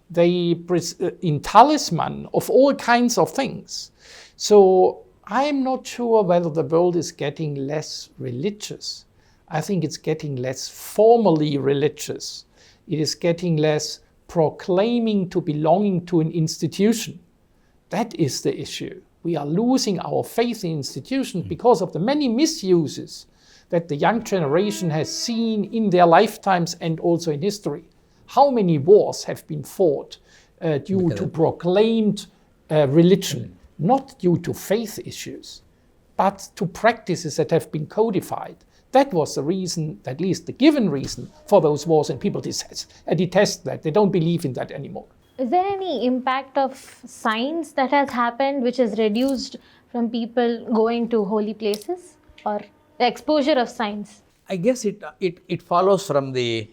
They in talisman of all kinds of things. So I'm not sure whether the world is getting less religious. I think it's getting less formally religious. It is getting less proclaiming to belonging to an institution. That is the issue. We are losing our faith in institutions because of the many misuses that the young generation has seen in their lifetimes and also in history. How many wars have been fought due to proclaimed religion, not due to faith issues, but to practices that have been codified. That was the reason, at least the given reason, for those wars, and people detest that. They don't believe in that anymore. Is there any impact of science that has happened which has reduced from people going to holy places, or the exposure of science? I guess it follows from the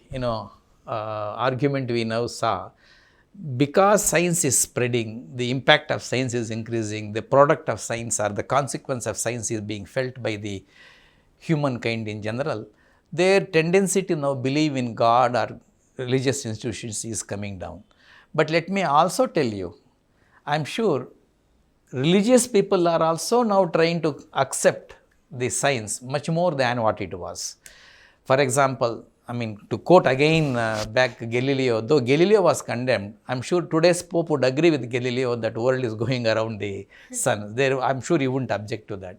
argument we now saw. Because science is spreading, the impact of science is increasing, the product of science or the consequence of science is being felt by the humankind in general, their tendency to now believe in God or religious institutions is coming down. But let me also tell you, I'm sure religious people are also now trying to accept the science much more than what it was. For example, to quote again back Galileo, though Galileo was condemned, I'm sure today's Pope would agree with Galileo that the world is going around the sun. I'm sure he wouldn't object to that.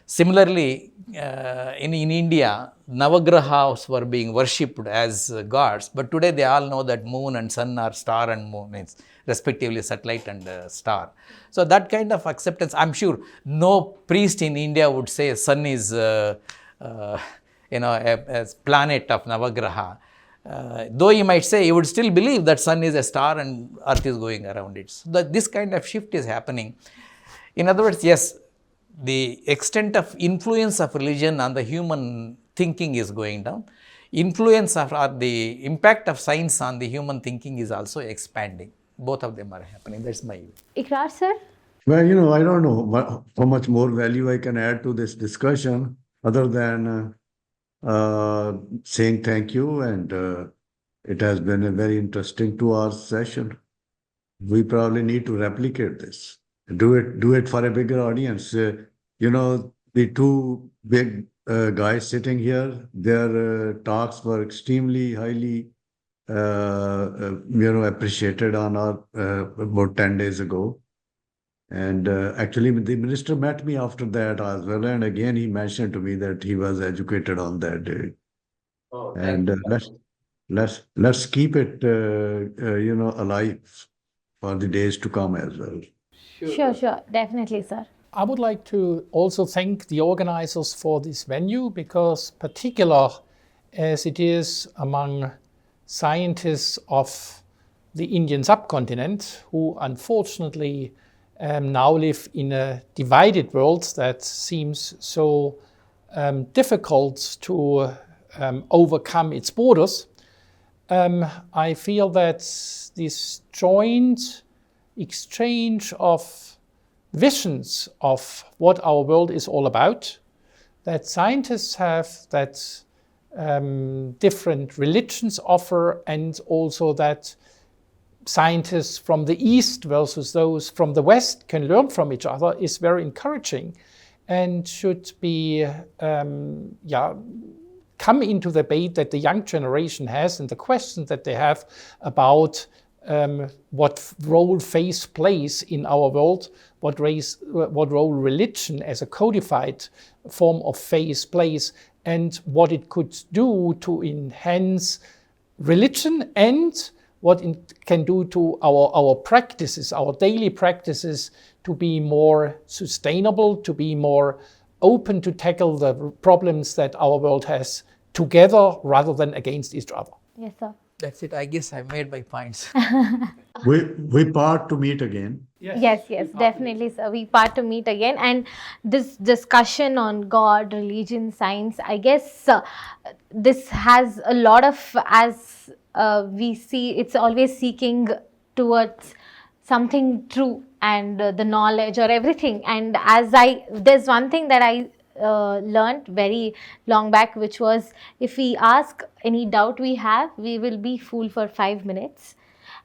Similarly, in India, Navagrahas were being worshipped as gods, but today they all know that moon and sun are star and moon, it's respectively satellite and star. So that kind of acceptance, I'm sure no priest in India would say sun is a planet of Navagraha. Though he might say, he would still believe that sun is a star and earth is going around it. So this kind of shift is happening. In other words, yes, the extent of influence of religion on the human thinking is going down. Influence of or the impact of science on the human thinking is also expanding. Both of them are happening. That's my view. Iqrar, sir? Well, I don't know how much more value I can add to this discussion other than saying thank you, and it has been a very interesting 2-hour session. We probably need to replicate this. Do it for a bigger audience. The two big guys sitting here, their talks were extremely highly appreciated on our about 10 days ago. And actually, the minister met me after that as well. And again, he mentioned to me that he was educated on that day. Oh, and let's keep it, alive for the days to come as well. Sure. Definitely, sir. I would like to also thank the organizers for this venue, because particular as it is among scientists of the Indian subcontinent who unfortunately now live in a divided world that seems so difficult to overcome its borders, I feel that this joint exchange of visions of what our world is all about, that scientists have, that different religions offer, and also that scientists from the East versus those from the West can learn from each other, is very encouraging and should be come into the debate that the young generation has and the questions that they have about what role faith plays in our world, what role religion as a codified form of faith plays, and what it could do to enhance religion and what it can do to our practices, our daily practices, to be more sustainable, to be more open to tackle the problems that our world has together rather than against each other. Yes, sir. That's it. I guess I made my points. We part to meet again. Yes, definitely, sir. We part to meet again. And this discussion on God, religion, science, I guess this has a lot of, as we see, it's always seeking towards something true and the knowledge or everything. And there's one thing that I learned very long back, which was, if we ask any doubt we have, we will be fool for 5 minutes.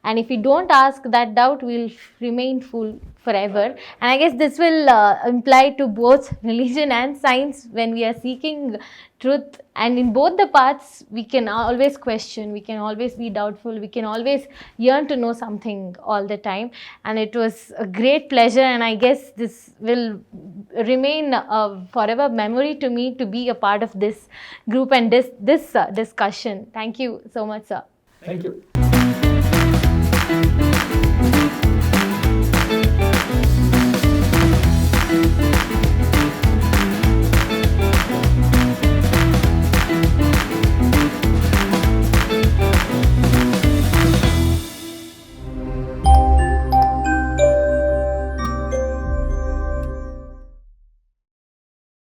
And if we don't ask that doubt, we'll remain fool forever. And I guess this will imply to both religion and science when we are seeking truth. And in both the paths, we can always question, we can always be doubtful, we can always yearn to know something all the time. And it was a great pleasure, and I guess this will remain a forever memory to me to be a part of this group and this discussion. Thank you so much, sir. Thank you.